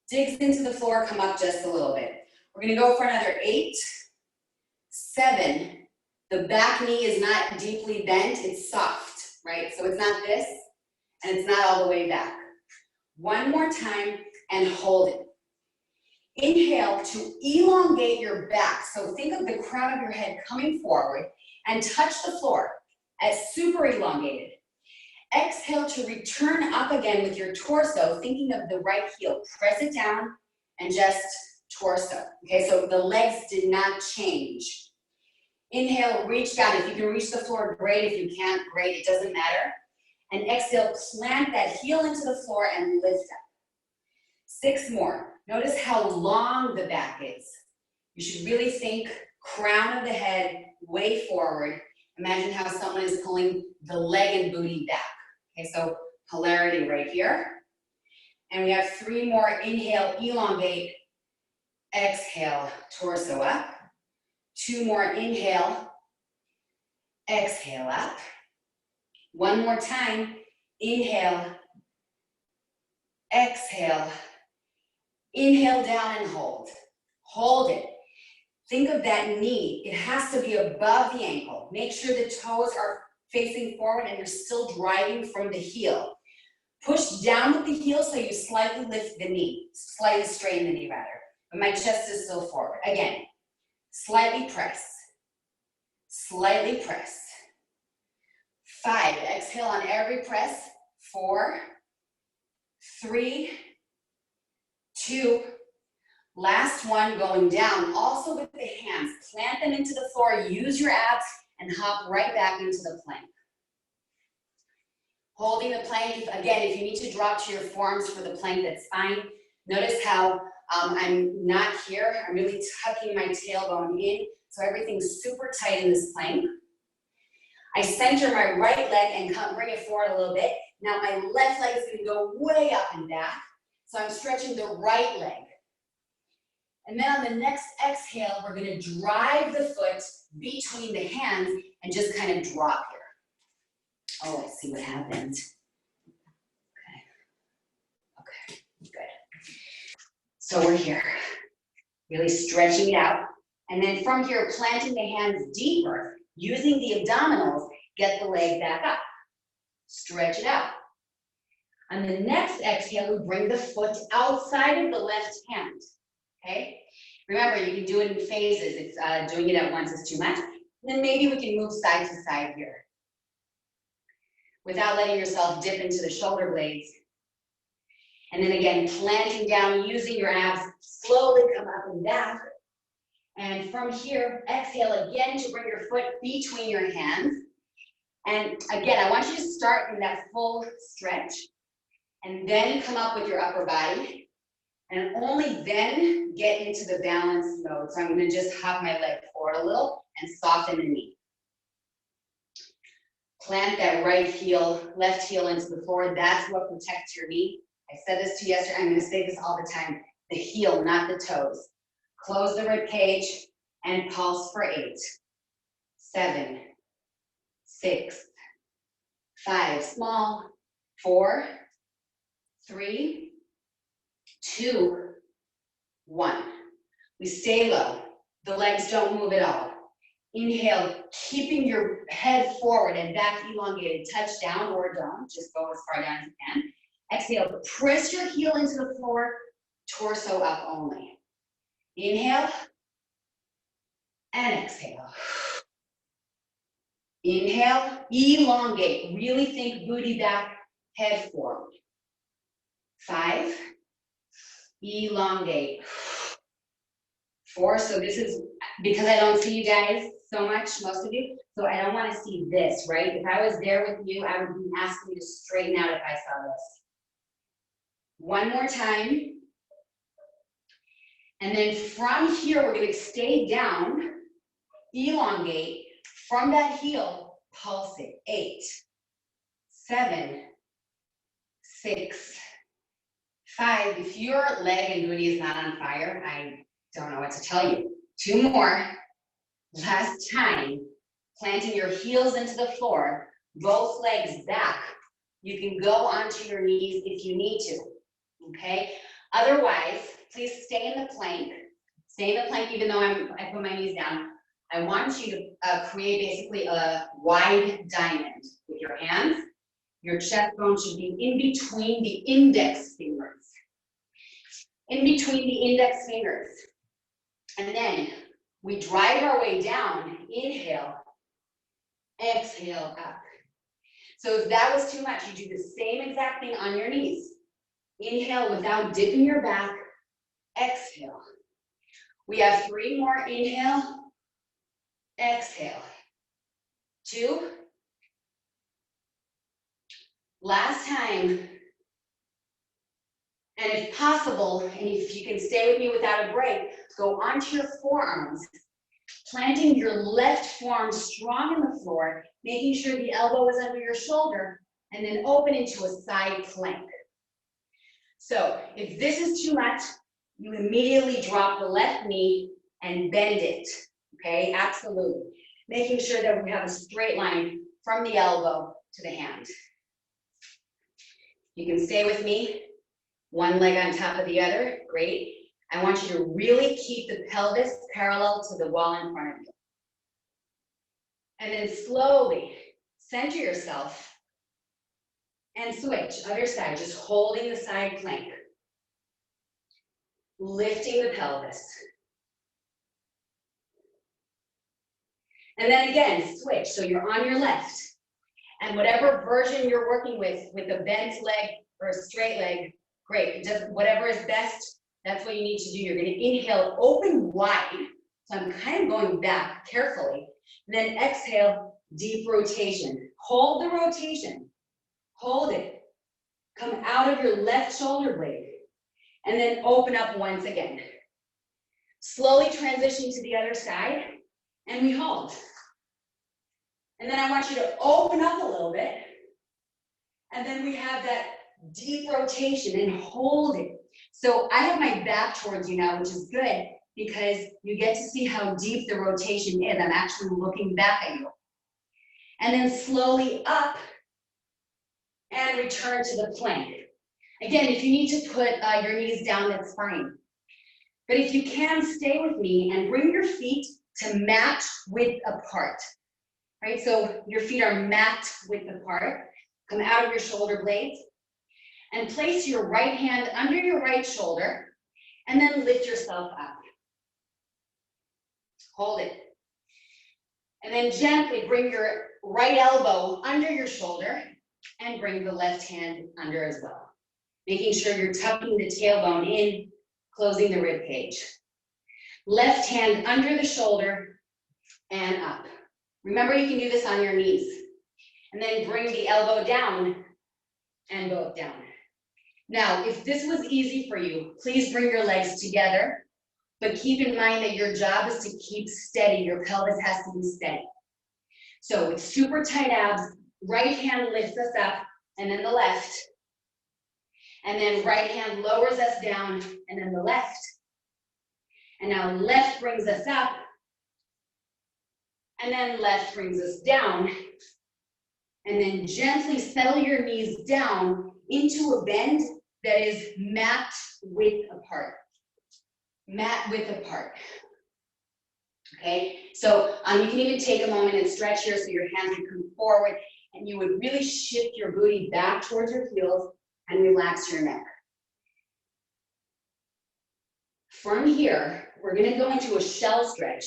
Digs into the floor, come up just a little bit. We're gonna go for another 8, 7. The back knee is not deeply bent, it's soft, right? So it's not this, and it's not all the way back. One more time, and hold it. Inhale to elongate your back. So think of the crown of your head coming forward and touch the floor as super elongated. Exhale to return up again with your torso, thinking of the right heel. Press it down and just torso. Okay, so the legs did not change. Inhale, reach down. If you can reach the floor, great. If you can't, great. It doesn't matter. And exhale, plant that heel into the floor and lift up. 6 more. Notice how long the back is. You should really think crown of the head way forward. Imagine how someone is pulling the leg and booty back. Okay, so polarity right here. And we have 3 more. Inhale, elongate. Exhale, torso up. 2 more. Inhale. Exhale up. 1 more time. Inhale. Exhale. Inhale down and hold. Hold it. Think of that knee. It has to be above the ankle. Make sure the toes are facing forward and you're still driving from the heel. Push down with the heel so you slightly lift the knee. Slightly straighten the knee rather. But my chest is still forward. Again, Slightly press. Slightly press. 5, exhale on every press. 4, 3, 2, last one, going down, also with the hands. Plant them into the floor, use your abs, and hop right back into the plank. Holding the plank, again, if you need to drop to your forearms for the plank, that's fine. Notice how I'm not here. I'm really tucking my tailbone in, so everything's super tight in this plank. I center my right leg and bring it forward a little bit. Now my left leg is gonna go way up and back. So I'm stretching the right leg. And then on the next exhale, we're gonna drive the foot between the hands and just kind of drop here. Oh, let's see what happens. Okay, good. So we're here, really stretching it out. And then from here, planting the hands deeper, using the abdominals, get the leg back up. Stretch it out. On the next exhale, we bring the foot outside of the left hand, okay? Remember, you can do it in phases. If doing it at once is too much, then maybe we can move side to side here without letting yourself dip into the shoulder blades. And then again, planting down, using your abs, slowly come up and back. And from here, exhale again to bring your foot between your hands. And again, I want you to start in that full stretch and then come up with your upper body and only then get into the balance mode. So I'm gonna just hop my leg forward a little and soften the knee. Plant that right heel, left heel into the floor. That's what protects your knee. I said this to you yesterday, I'm gonna say this all the time. The heel, not the toes. Close the rib cage and pulse for 8, 7, 6, 5, small, 4, 3, 2, 1. We stay low. The legs don't move at all. Inhale, keeping your head forward and back elongated. Touch down or don't. Just go as far down as you can. Exhale, press your heel into the floor, torso up only. Inhale and exhale. Inhale, elongate. Really think booty back, head forward. 5, elongate. 4, so this is, because I don't see you guys so much, most of you, so I don't want to see this, right? If I was there with you, I would be asking you to straighten out if I saw this. One more time. And then from here, we're going to stay down, elongate. From that heel, pulse it. 8, 7, 6, 5. If your leg and booty is not on fire, I don't know what to tell you. 2 more. Last time. Planting your heels into the floor, both legs back. You can go onto your knees if you need to, okay? Otherwise, please stay in the plank. Stay in the plank even though I put my knees down. I want you to create basically a wide diamond with your hands. Your chest bone should be in between the index fingers. In between the index fingers. And then we drive our way down. Inhale, exhale up. So if that was too much, you do the same exact thing on your knees. Inhale without dipping your back. Exhale. We have 3 more. Inhale, exhale. 2. Last time. And if possible, and if you can stay with me without a break, go onto your forearms, planting your left forearm strong in the floor, making sure the elbow is under your shoulder, and then open into a side plank. So if this is too much, you immediately drop the left knee and bend it, okay? Absolutely. Making sure that we have a straight line from the elbow to the hand. You can stay with me. One leg on top of the other, great. I want you to really keep the pelvis parallel to the wall in front of you. And then slowly center yourself and switch, other side, just holding the side plank. Lifting the pelvis. And then again, switch. So you're on your left. And whatever version you're working with a bent leg or a straight leg, great. Just whatever is best, that's what you need to do. You're gonna inhale, open wide. So I'm kind of going back carefully. And then exhale, deep rotation. Hold the rotation. Hold it. Come out of your left shoulder blade. And then open up once again. Slowly transition to the other side. And we hold. And then I want you to open up a little bit. And then we have that deep rotation and hold it. So I have my back towards you now, which is good because you get to see how deep the rotation is. I'm actually looking back at you. And then slowly up and return to the plank. Again, if you need to put your knees down, that's fine. But if you can, stay with me and bring your feet to mat width apart. Right, so your feet are mat width apart. Come out of your shoulder blades and place your right hand under your right shoulder and then lift yourself up. Hold it. And then gently bring your right elbow under your shoulder and bring the left hand under as well. Making sure you're tucking the tailbone in, closing the rib cage. Left hand under the shoulder and up. Remember, you can do this on your knees. And then bring the elbow down and go down. Now, if this was easy for you, please bring your legs together, but keep in mind that your job is to keep steady. Your pelvis has to be steady. So with super tight abs, right hand lifts us up, and then the left. And then right hand lowers us down, and then the left. And now left brings us up, and then left brings us down. And then gently settle your knees down into a bend that is mat width apart. Mat width apart. Okay, so you can even take a moment and stretch here so your hands can come forward and you would really shift your booty back towards your heels and relax your neck. From here, we're gonna go into a shell stretch.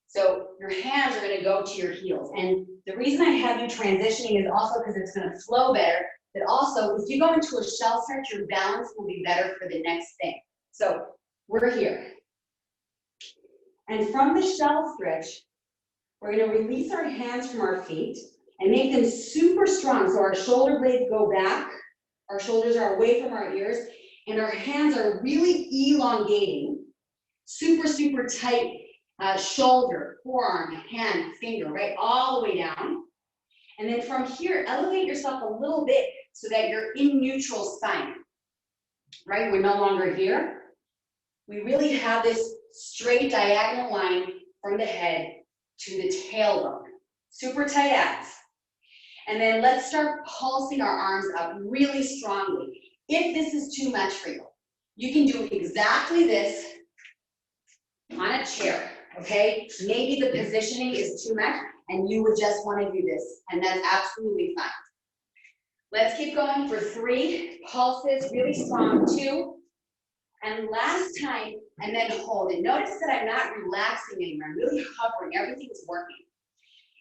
So your hands are gonna go to your heels. And the reason I have you transitioning is also because it's gonna flow better, but also if you go into a shell stretch, your balance will be better for the next thing. So we're here. And from the shell stretch, we're gonna release our hands from our feet and make them super strong. So our shoulder blades go back, our shoulders are away from our ears, and our hands are really elongating, super, super tight. Shoulder, forearm, hand, finger, right, all the way down. And then from here, elevate yourself a little bit so that you're in neutral spine, right? We're no longer here. We really have this straight diagonal line from the head to the tailbone. Super tight abs. And then let's start pulsing our arms up really strongly. If this is too much for you, you can do exactly this on a chair. Okay, maybe the positioning is too much and you would just want to do this, and that's absolutely fine. Let's keep going for 3 pulses, really strong, 2, and last time, and then hold it. Notice that I'm not relaxing anymore, I'm really hovering, everything's working.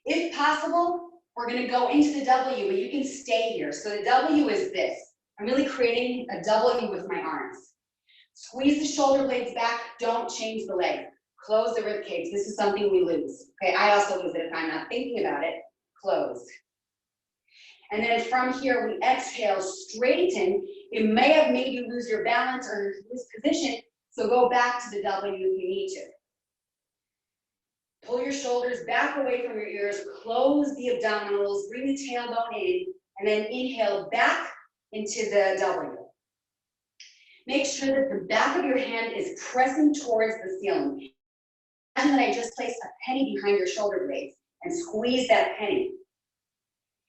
If possible, we're going to go into the W, but you can stay here. So the W is this. I'm really creating a W with my arms. Squeeze the shoulder blades back, don't change the leg. Close the rib cage. This is something we lose. Okay, I also lose it if I'm not thinking about it. Close. And then from here, we exhale, straighten. It may have made you lose your balance or lose position, so go back to the W if you need to. Pull your shoulders back away from your ears, close the abdominals, bring the tailbone in, and then inhale back into the W. Make sure that the back of your hand is pressing towards the ceiling. Imagine that I just placed a penny behind your shoulder blades and squeeze that penny.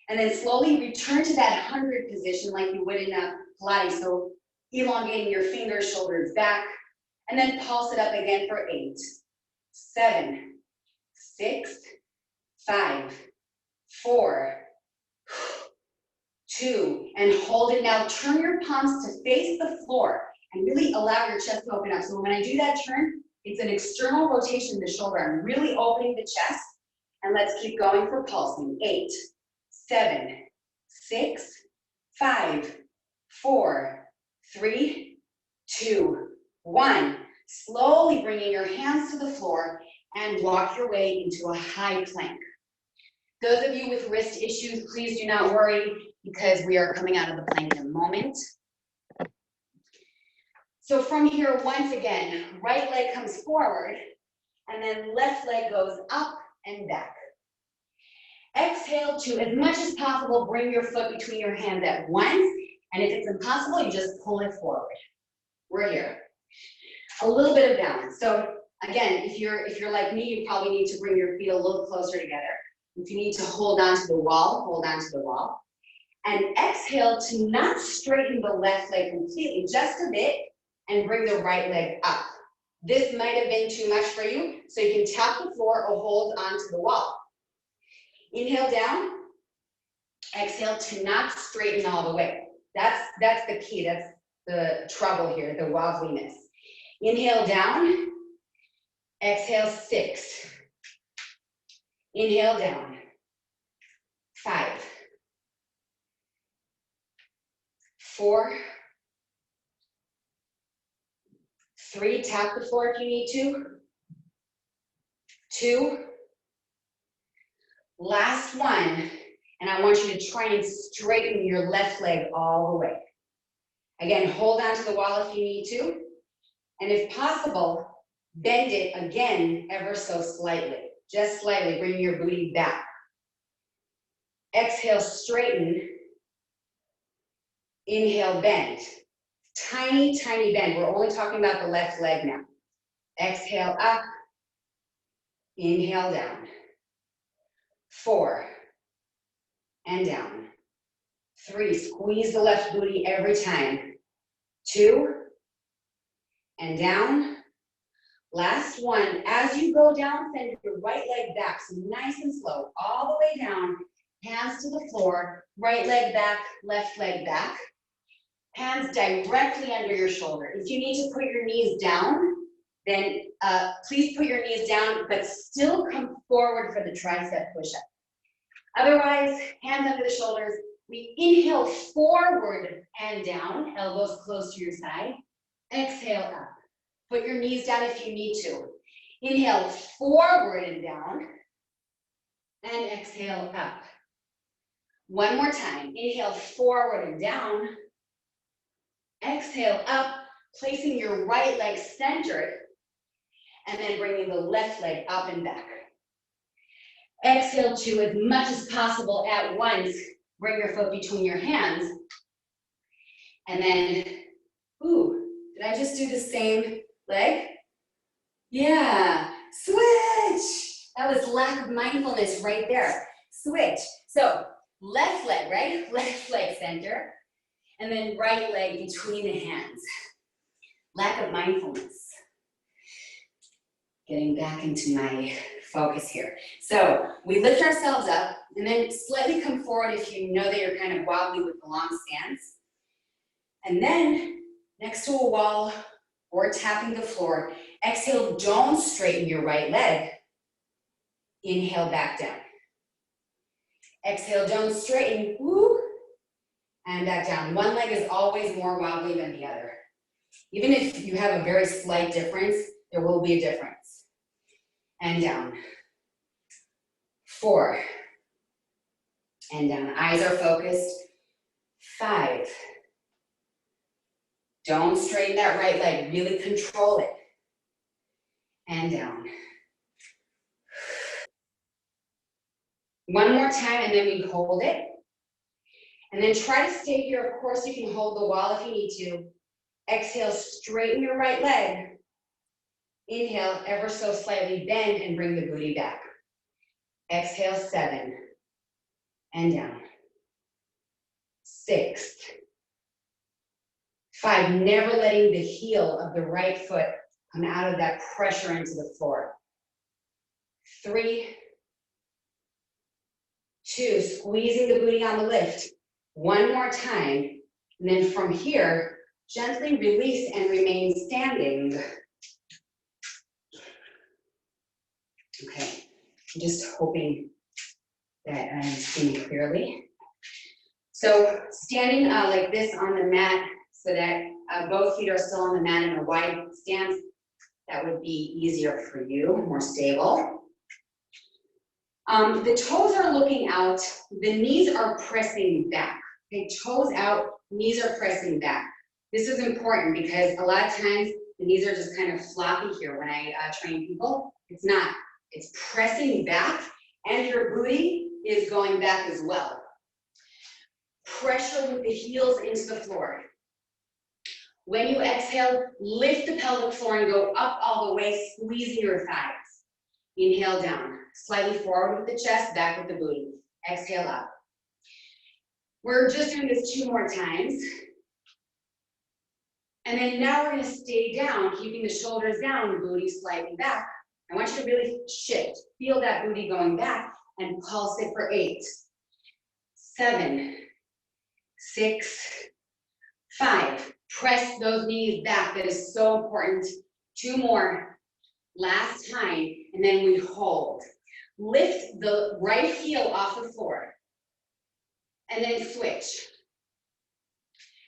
And then slowly return to that 100 position like you would in a Pilates. So elongating your fingers, shoulders back, and then pulse it up again for 8, 7, 6, 5, 4, 2, and hold it. Now turn your palms to face the floor and really allow your chest to open up. So when I do that turn, it's an external rotation in the shoulder. I'm really opening the chest And let's keep going for pulsing. 8, 7, 6, 5, 4, 3, 2, 1. Slowly bringing your hands to the floor and walk your way into a high plank. Those of you with wrist issues, please do not worry because we are coming out of the plank in a moment. So from here, once again, right leg comes forward and then left leg goes up and back. Exhale to, as much as possible, bring your foot between your hands at once. And if it's impossible, you just pull it forward. We're here. A little bit of balance. So again, if you're like me, you probably need to bring your feet a little closer together. If you need to hold on to the wall, hold on to the wall. And exhale to not straighten the left leg completely, just a bit, and bring the right leg up. This might have been too much for you, so you can tap the floor or hold onto the wall. Inhale down, exhale to not straighten all the way. That's the key, that's the trouble here, the wobbliness. Inhale down, exhale 6. Inhale down, 5, 4, 3, tap the floor if you need to, 2, last one, and I want you to try and straighten your left leg all the way. Again, hold on to the wall if you need to, and if possible, bend it again ever so slightly, just slightly, bring your booty back. Exhale, straighten, inhale, bend. Tiny, tiny bend, we're only talking about the left leg now. Exhale up, inhale down. 4, and down. 3, squeeze the left booty every time. 2, and down. Last one, as you go down, send your right leg back, so nice and slow, all the way down, hands to the floor, right leg back, left leg back. Hands directly under your shoulder. If you need to put your knees down, then please put your knees down, but still come forward for the tricep push-up. Otherwise, hands under the shoulders. We inhale forward and down, elbows close to your side. Exhale up. Put your knees down if you need to. Inhale forward and down, and exhale up. One more time. Inhale forward and down. Exhale up, placing your right leg centered, and then bringing the left leg up and back. Exhale to, as much as possible at once, bring your foot between your hands. And then, ooh, did I just do the same leg? Yeah, switch. That was lack of mindfulness right there. Switch. So left leg, right? Left leg center. And then right leg between the hands. Lack of mindfulness. Getting back into my focus here. So we lift ourselves up and then slightly come forward if you know that you're kind of wobbly with the long stance. And then next to a wall or tapping the floor, exhale, don't straighten your right leg. Inhale back down. Exhale, don't straighten, woo, and back down. One leg is always more wobbly than the other. Even if you have a very slight difference, there will be a difference. And down. 4. And down. Eyes are focused. 5. Don't straighten that right leg. Really control it. And down. One more time, and then we hold it. And then try to stay here. Of course, you can hold the wall if you need to. Exhale, straighten your right leg. Inhale, ever so slightly bend and bring the booty back. Exhale, 7. And down. 6. 5, never letting the heel of the right foot come out of that pressure into the floor. 3. 2, squeezing the booty on the lift. One more time, and then from here, gently release and remain standing. Okay, I'm just hoping that I'm seeing clearly. So standing like this on the mat so that both feet are still on the mat in a wide stance, that would be easier for you, more stable. The toes are looking out, the knees are pressing back. Okay, toes out, knees are pressing back. This is important because a lot of times the knees are just kind of floppy here when I train people. It's not, it's pressing back and your booty is going back as well. Pressure with the heels into the floor. When you exhale, lift the pelvic floor and go up all the way, squeezing your thighs. Inhale down, slightly forward with the chest, back with the booty. Exhale up. We're just doing this 2 more times. And then now we're gonna stay down, keeping the shoulders down, the booty slightly back. I want you to really shift, feel that booty going back and pulse it for 8, 7, 6, 5. Press those knees back, that is so important. 2 more, last time, and then we hold. Lift the right heel off the floor, and then switch.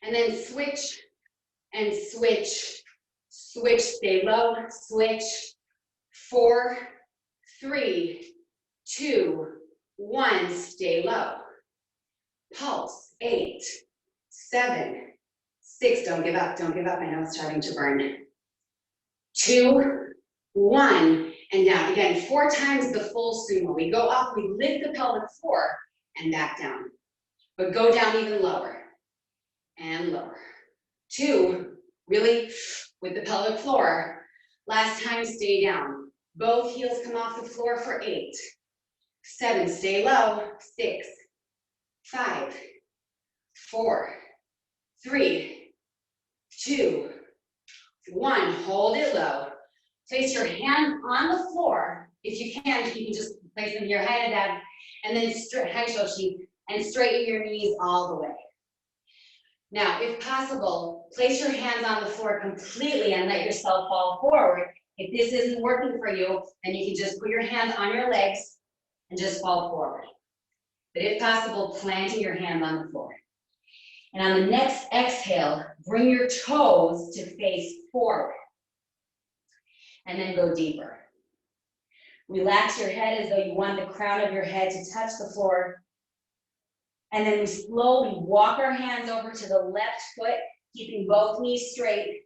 And then switch, and switch, switch, stay low, switch. 4, 3, 2, 1, stay low. Pulse, 8, 7, 6, don't give up, I know it's starting to burn. 2, 1, and down. Again, 4 times the full sumo. We go up, we lift the pelvic floor, and back down. But go down even lower, and lower. 2, really with the pelvic floor. Last time, stay down. Both heels come off the floor for 8, 7, stay low, 6, 5, 4, 3, 2, 1, hold it low. Place your hand on the floor. If you can just place them here, hand down, and then Hanshoshi, and straighten your knees all the way. Now, if possible, place your hands on the floor completely and let yourself fall forward. If this isn't working for you, then you can just put your hands on your legs and just fall forward. But if possible, planting your hands on the floor. And on the next exhale, bring your toes to face forward. And then go deeper. Relax your head as though you want the crown of your head to touch the floor. And then we slowly walk our hands over to the left foot, keeping both knees straight.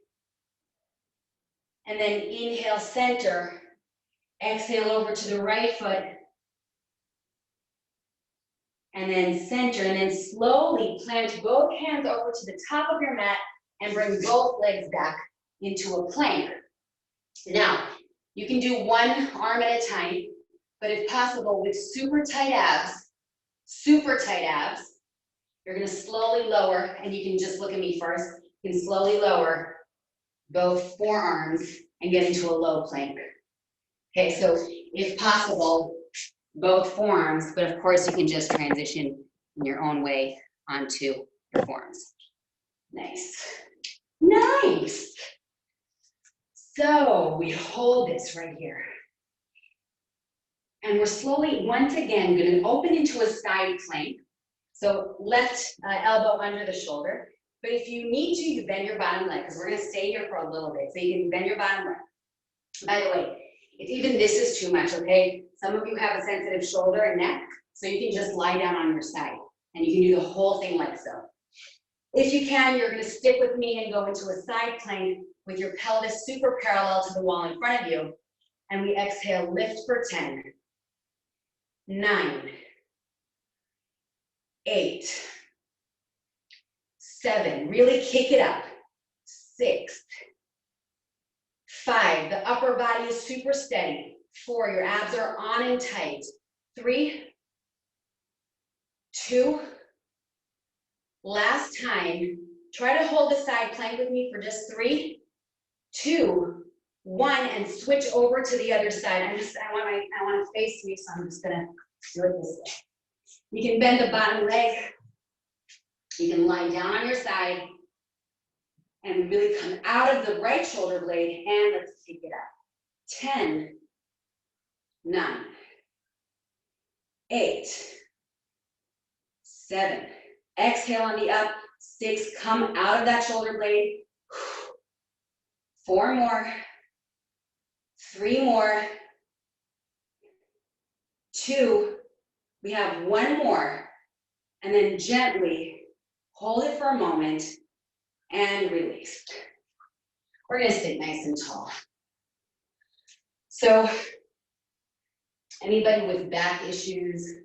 And then inhale, center. Exhale over to the right foot. And then center, and then slowly plant both hands over to the top of your mat and bring both legs back into a plank. Now, you can do one arm at a time, but if possible, with super tight abs, you're gonna slowly lower, and you can just look at me first. You can slowly lower both forearms and get into a low plank. Okay, so if possible, both forearms, but of course you can just transition in your own way onto your forearms. Nice, nice. So we hold this right here. And we're slowly, once again, gonna open into a side plank. So left elbow under the shoulder. But if you need to, you bend your bottom leg, because we're gonna stay here for a little bit. So you can bend your bottom leg. By the way, if even this is too much, okay? Some of you have a sensitive shoulder and neck, so you can just lie down on your side. And you can do the whole thing like so. If you can, you're gonna stick with me and go into a side plank with your pelvis super parallel to the wall in front of you. And we exhale, lift for 10, 9, 8, 7, really kick it up, 6, 5, the upper body is super steady, 4, your abs are on and tight, 3, 2, last time, try to hold the side plank with me for just 3, 2, 1, and switch over to the other side. I want to face me, so I'm just gonna do it this way. You can bend the bottom leg. You can lie down on your side and really come out of the right shoulder blade, and let's kick it up. 10, 9, 8, 7. Exhale on the up. 6, come out of that shoulder blade. 4 more. 3 more. 2. We have 1 more. And then gently hold it for a moment and release. We're gonna sit nice and tall. So, anybody with back issues,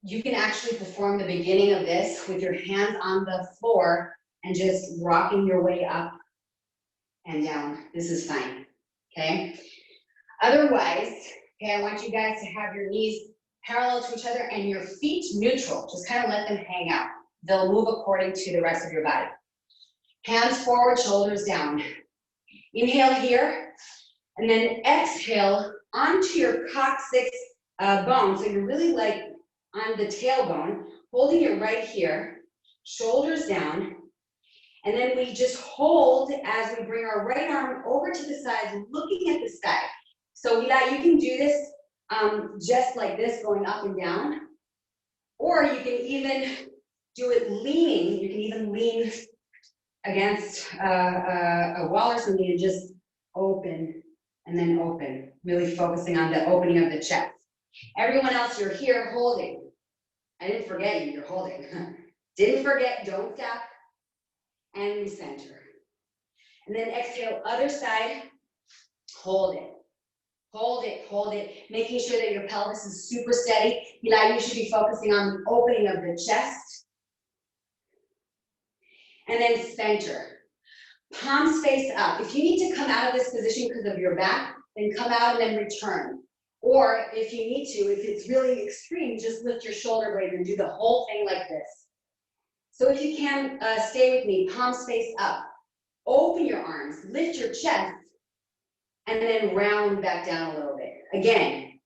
you can actually perform the beginning of this with your hands on the floor and just rocking your way up and down. This is fine, okay? Otherwise, okay, I want you guys to have your knees parallel to each other and your feet neutral. Just kind of let them hang out. They'll move according to the rest of your body. Hands forward, shoulders down. Inhale here, and then exhale onto your coccyx bone. So you're really like on the tailbone, holding it right here, shoulders down. And then we just hold as we bring our right arm over to the side, looking at the sky. So you can do this just like this, going up and down. Or you can even do it leaning. You can even lean against a wall or something and just open and then open, really focusing on the opening of the chest. Everyone else, you're here holding. I didn't forget you, you're holding. Didn't forget, don't stop, and recenter. And then exhale, other side, hold it. Hold it, hold it, making sure that your pelvis is super steady. You should be focusing on the opening of the chest. And then center. Palms face up. If you need to come out of this position because of your back, then come out and then return. Or if you need to, if it's really extreme, just lift your shoulder blade and do the whole thing like this. So if you can, stay with me, palms face up. Open your arms, lift your chest, and then round back down a little bit. Again,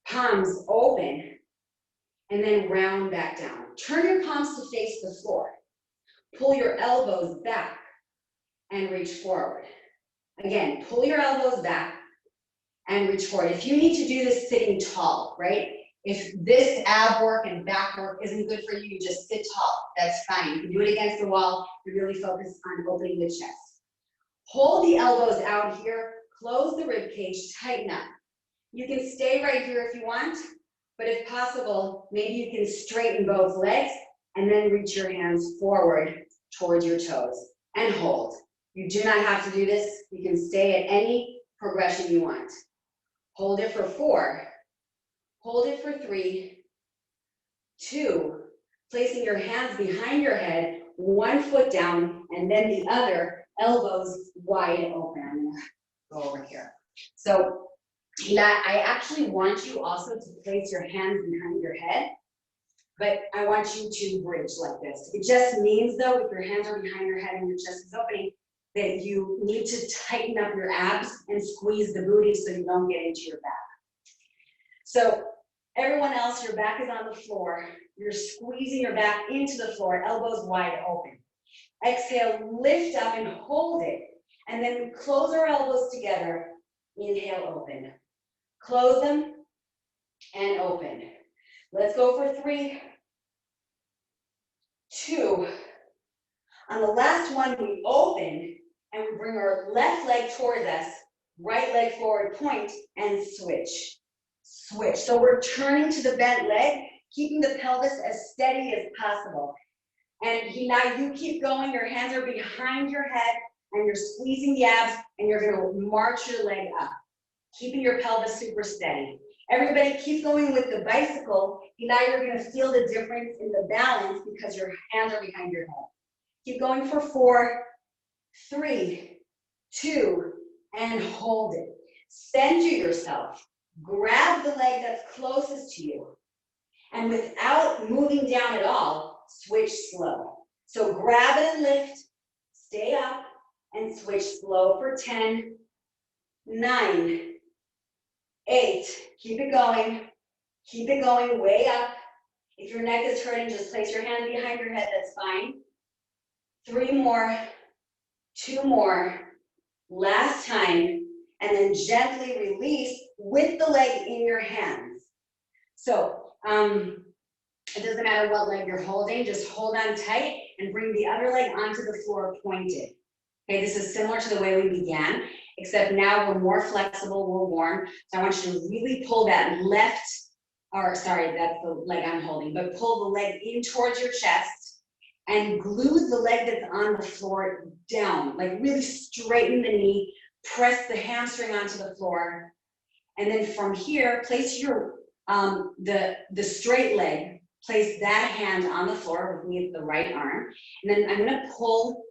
palms open, and then round back down. Turn your palms to face the floor. Pull your elbows back and reach forward. Again, pull your elbows back and reach forward. If you need to do this sitting tall, right? If this ab work and back work isn't good for you, you just sit tall. That's fine. You can do it against the wall. You really focus on opening the chest. Hold the elbows out here. Close the rib cage. Tighten up. You can stay right here if you want, but if possible, maybe you can straighten both legs and then reach your hands forward towards your toes and hold. You do not have to do this. You can stay at any progression you want. Hold it for 4. Hold it for 3, 2, placing your hands behind your head, 1 foot down, and then the other, elbows wide open. I'm gonna go over here. So I actually want you also to place your hands behind your head, but I want you to bridge like this. It just means though, if your hands are behind your head and your chest is opening, that you need to tighten up your abs and squeeze the booty so you don't get into your back. So everyone else, your back is on the floor. You're squeezing your back into the floor, elbows wide open. Exhale, lift up and hold it. And then we close our elbows together. Inhale, open. Close them and open. Let's go for 3, 2. On the last one, we open and we bring our left leg towards us, right leg forward, point, and switch. Switch. So we're turning to the bent leg, keeping the pelvis as steady as possible. And now you keep going, your hands are behind your head, and you're squeezing the abs, and you're gonna march your leg up, keeping your pelvis super steady. Everybody keep going with the bicycle. Now you're gonna feel the difference in the balance because your hands are behind your head. Keep going for 4, 3, 2, and hold it. Center yourself. Grab the leg that's closest to you. And without moving down at all, switch slow. So grab it and lift, stay up, and switch slow for 10, 9, 8, keep it going way up. If your neck is hurting, just place your hand behind your head, that's fine. 3 more, 2 more, last time, and then gently release with the leg in your hands. So it doesn't matter what leg you're holding, just hold on tight and bring the other leg onto the floor pointed. Okay, this is similar to the way we began, except now we're more flexible, we're warm. So I want you to really pull that left, or sorry, that's the leg I'm holding, but pull the leg in towards your chest and glue the leg that's on the floor down, like really straighten the knee, press the hamstring onto the floor. And then from here, place your, the straight leg, place that hand on the floor with me at the right arm. And then I'm gonna pull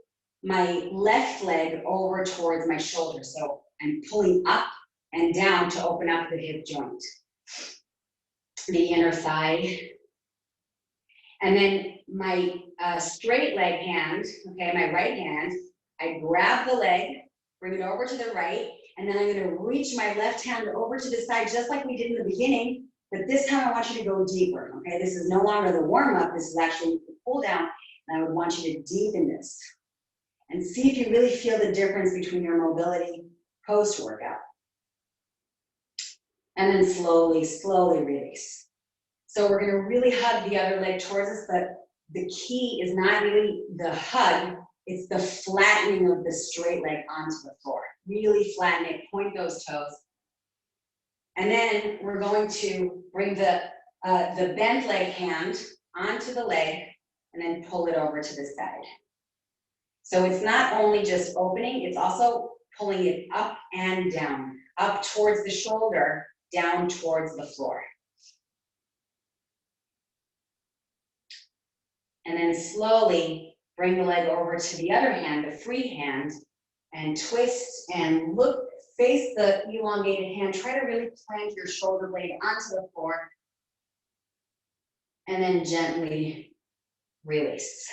my left leg over towards my shoulder. So I'm pulling up and down to open up the hip joint, the inner thigh. And then my straight leg hand, okay, my right hand, I grab the leg, bring it over to the right, and then I'm gonna reach my left hand over to the side, just like we did in the beginning, but this time I want you to go deeper, okay? This is no longer the warm-up, this is actually the pull down, and I would want you to deepen this. And see if you really feel the difference between your mobility post-workout. And then slowly, slowly release. So we're gonna really hug the other leg towards us, but the key is not really the hug, it's the flattening of the straight leg onto the floor. Really flatten it, point those toes. And then we're going to bring the bent leg hand onto the leg and then pull it over to the side. So it's not only just opening, it's also pulling it up and down, up towards the shoulder, down towards the floor. And then slowly bring the leg over to the other hand, the free hand, and twist and look, face the elongated hand. Try to really plant your shoulder blade onto the floor. And then gently release.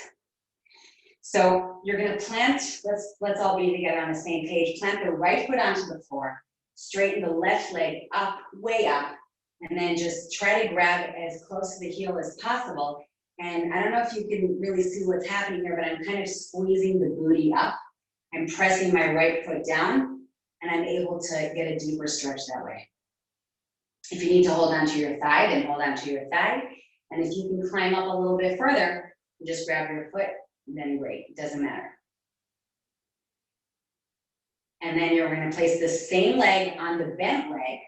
So you're gonna plant, let's all be together on the same page. Plant the right foot onto the floor, straighten the left leg up, way up, and then just try to grab it as close to the heel as possible. And I don't know if you can really see what's happening here, but I'm kind of squeezing the booty up. I'm pressing my right foot down, and I'm able to get a deeper stretch that way. If you need to hold on to your thigh, then hold on to your thigh. And if you can climb up a little bit further, just grab your foot, then great, it doesn't matter. And then you're gonna place the same leg on the bent leg,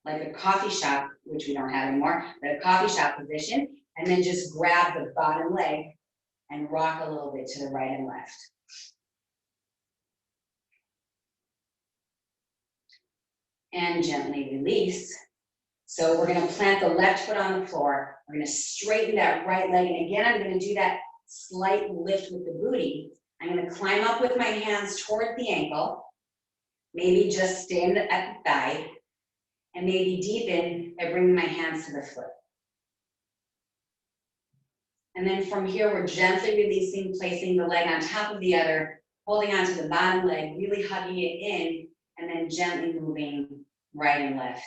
like a coffee shop, which we don't have anymore, but a coffee shop position, and then just grab the bottom leg and rock a little bit to the right and left. And gently release. So we're gonna plant the left foot on the floor. We're gonna straighten that right leg. And again, I'm gonna do that slight lift with the booty. I'm gonna climb up with my hands toward the ankle. Maybe just stand at the thigh. And maybe deepen by bringing my hands to the foot. And then from here, we're gently releasing, placing the leg on top of the other, holding onto the bottom leg, really hugging it in, and then gently moving right and left.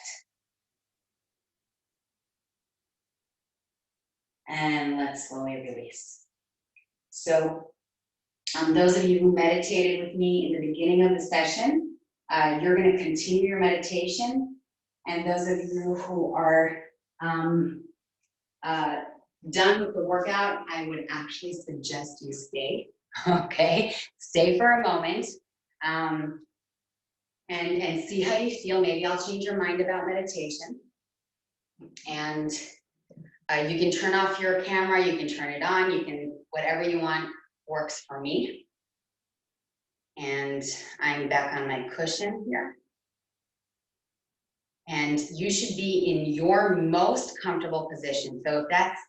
And let's slowly release. So those of you who meditated with me in the beginning of the session, you're going to continue your meditation. And those of you who are done with the workout, I would actually suggest you stay, okay? Stay for a moment and see how you feel. Maybe I'll change your mind about meditation. And you can turn off your camera, you can turn it on, you can, whatever you want works for me. And I'm back on my cushion here. And you should be in your most comfortable position. So if that's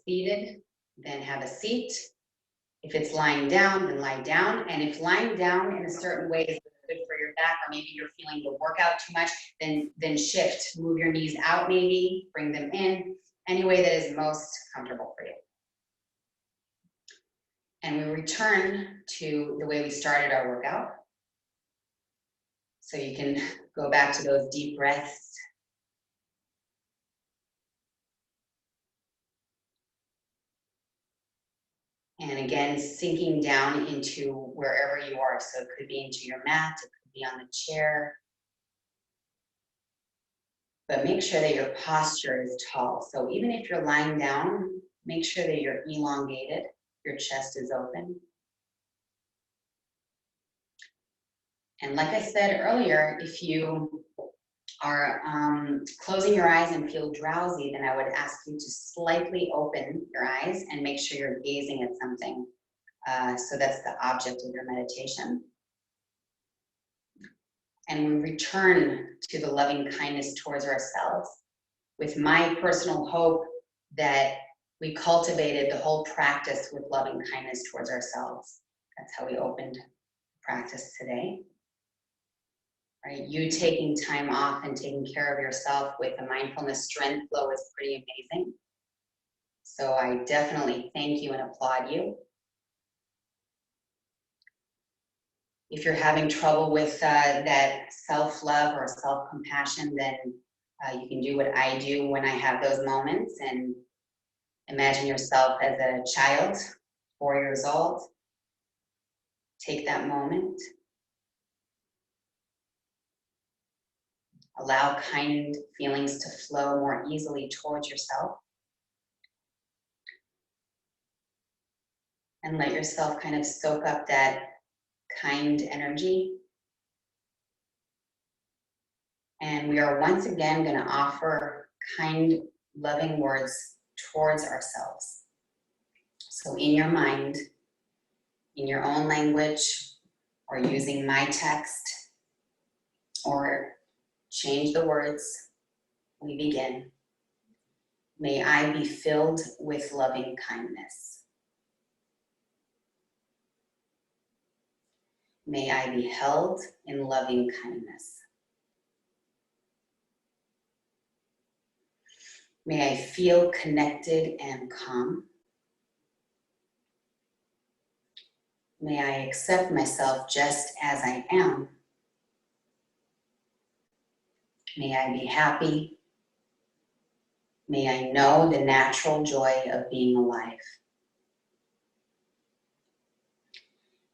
seated, then have a seat. If it's lying down, then lie down. And if lying down in a certain way is good for your back, or maybe you're feeling the workout too much, then shift. Move your knees out maybe, bring them in, any way that is most comfortable for you. And we return to the way we started our workout. So you can go back to those deep breaths. And again, sinking down into wherever you are. So it could be into your mat, it could be on the chair. But make sure that your posture is tall. So even if you're lying down, make sure that you're elongated, your chest is open. And like I said earlier, if you are closing your eyes and feel drowsy, then I would ask you to slightly open your eyes and make sure you're gazing at something. So that's the object of your meditation. And we return to the loving kindness towards ourselves with my personal hope that we cultivated the whole practice with loving kindness towards ourselves. That's how we opened practice today. Right? You taking time off and taking care of yourself with a mindfulness strength flow is pretty amazing. So I definitely thank you and applaud you. If you're having trouble with that self-love or self-compassion, then you can do what I do when I have those moments and imagine yourself as a child, 4 years old. Take that moment. Allow kind feelings to flow more easily towards yourself. And let yourself kind of soak up that kind energy. And we are once again going to offer kind, loving words towards ourselves. So in your mind, in your own language, or using my text, or change the words, we begin. May I be filled with loving kindness. May I be held in loving kindness. May I feel connected and calm. May I accept myself just as I am. May I be happy. May I know the natural joy of being alive.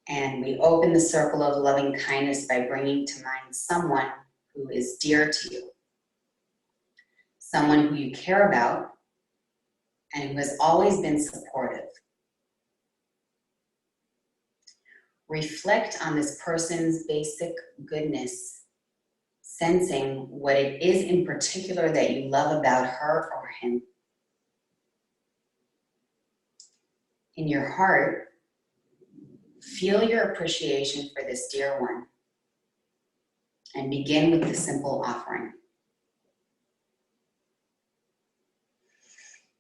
And we open the circle of loving kindness by bringing to mind someone who is dear to you. Someone who you care about and who has always been supportive. Reflect on this person's basic goodness, sensing what it is in particular that you love about her or him. In your heart, feel your appreciation for this dear one and begin with the simple offering.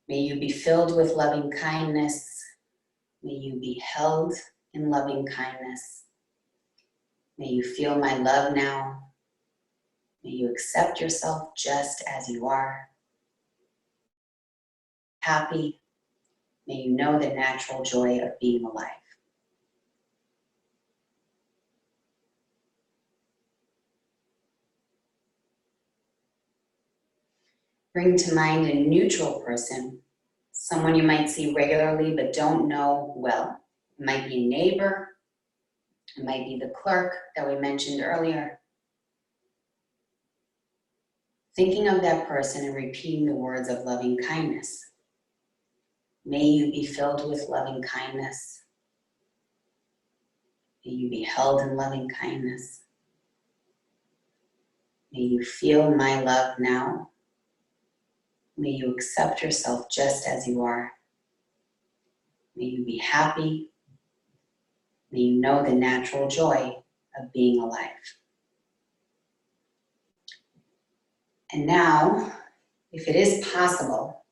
May you be filled with loving kindness. May you be held in loving kindness. May you feel my love now. May you accept yourself just as you are. Happy. May you know the natural joy of being alive. Bring to mind a neutral person, someone you might see regularly but don't know well. It might be a neighbor. It might be the clerk that we mentioned earlier. Thinking of that person and repeating the words of loving kindness. May you be filled with loving kindness. May you be held in loving kindness. May you feel my love now. May you accept yourself just as you are. May you be happy. May you know the natural joy of being alive. And now, if it is possible,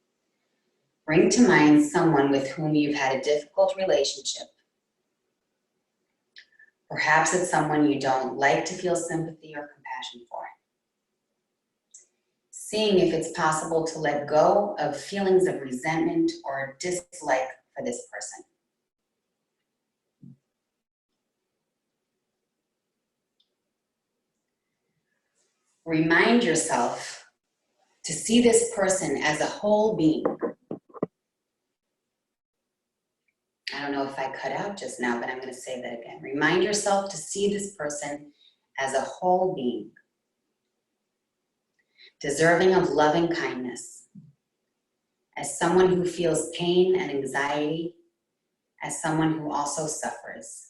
bring to mind someone with whom you've had a difficult relationship. Perhaps it's someone you don't like to feel sympathy or compassion for. Seeing if it's possible to let go of feelings of resentment or dislike for this person. Remind yourself to see this person as a whole being. I don't know if I cut out just now, but I'm going to say that again. Remind yourself to see this person as a whole being. deserving of loving kindness, as someone who feels pain and anxiety, as someone who also suffers.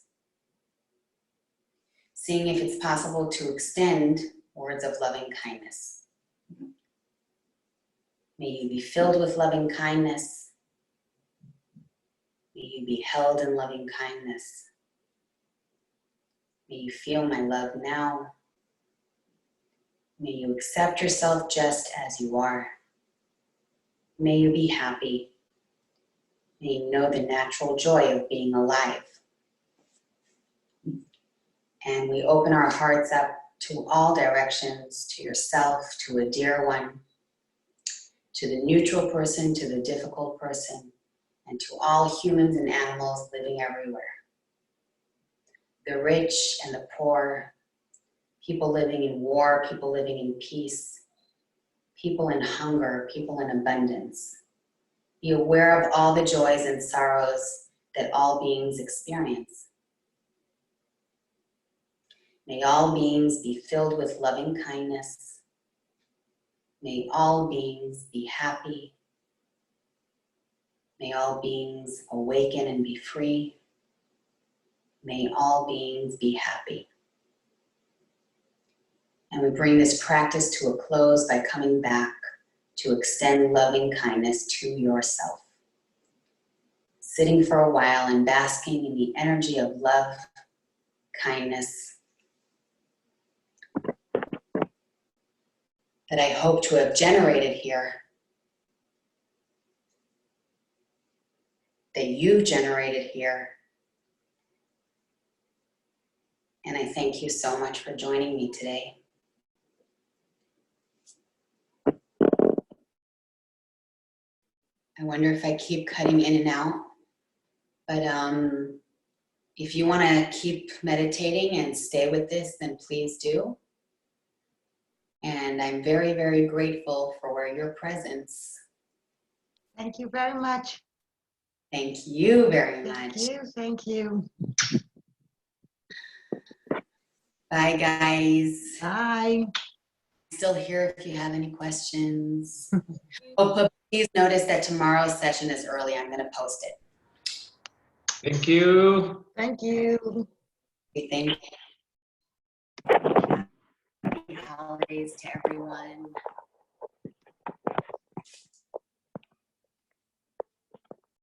Seeing if it's possible to extend words of loving kindness. May you be filled with loving kindness. May you be held in loving kindness. May you feel my love now. May you accept yourself just as you are. May you be happy. May you know the natural joy of being alive. And we open our hearts up to all directions, to yourself, to a dear one, to the neutral person, to the difficult person, and to all humans and animals living everywhere. The rich and the poor, people living in war, people living in peace, people in hunger, people in abundance. Be aware of all the joys and sorrows that all beings experience. May all beings be filled with loving kindness. May all beings be happy. May all beings awaken and be free. May all beings be happy. And we bring this practice to a close by coming back to extend loving kindness to yourself. Sitting for a while and basking in the energy of love, kindness, that I hope to have generated here, that you've generated here. And I thank you so much for joining me today. I wonder if I keep cutting in and out, but if you want to keep meditating and stay with this, then please do. And I'm very, very grateful for your presence. Thank you very much. Thank you very much. Thank you. Bye, guys. Bye. Still here if you have any questions. Oh, but please notice that tomorrow's session is early. I'm going to post it. Thank you. Thank you. Thank you. Happy holidays to everyone.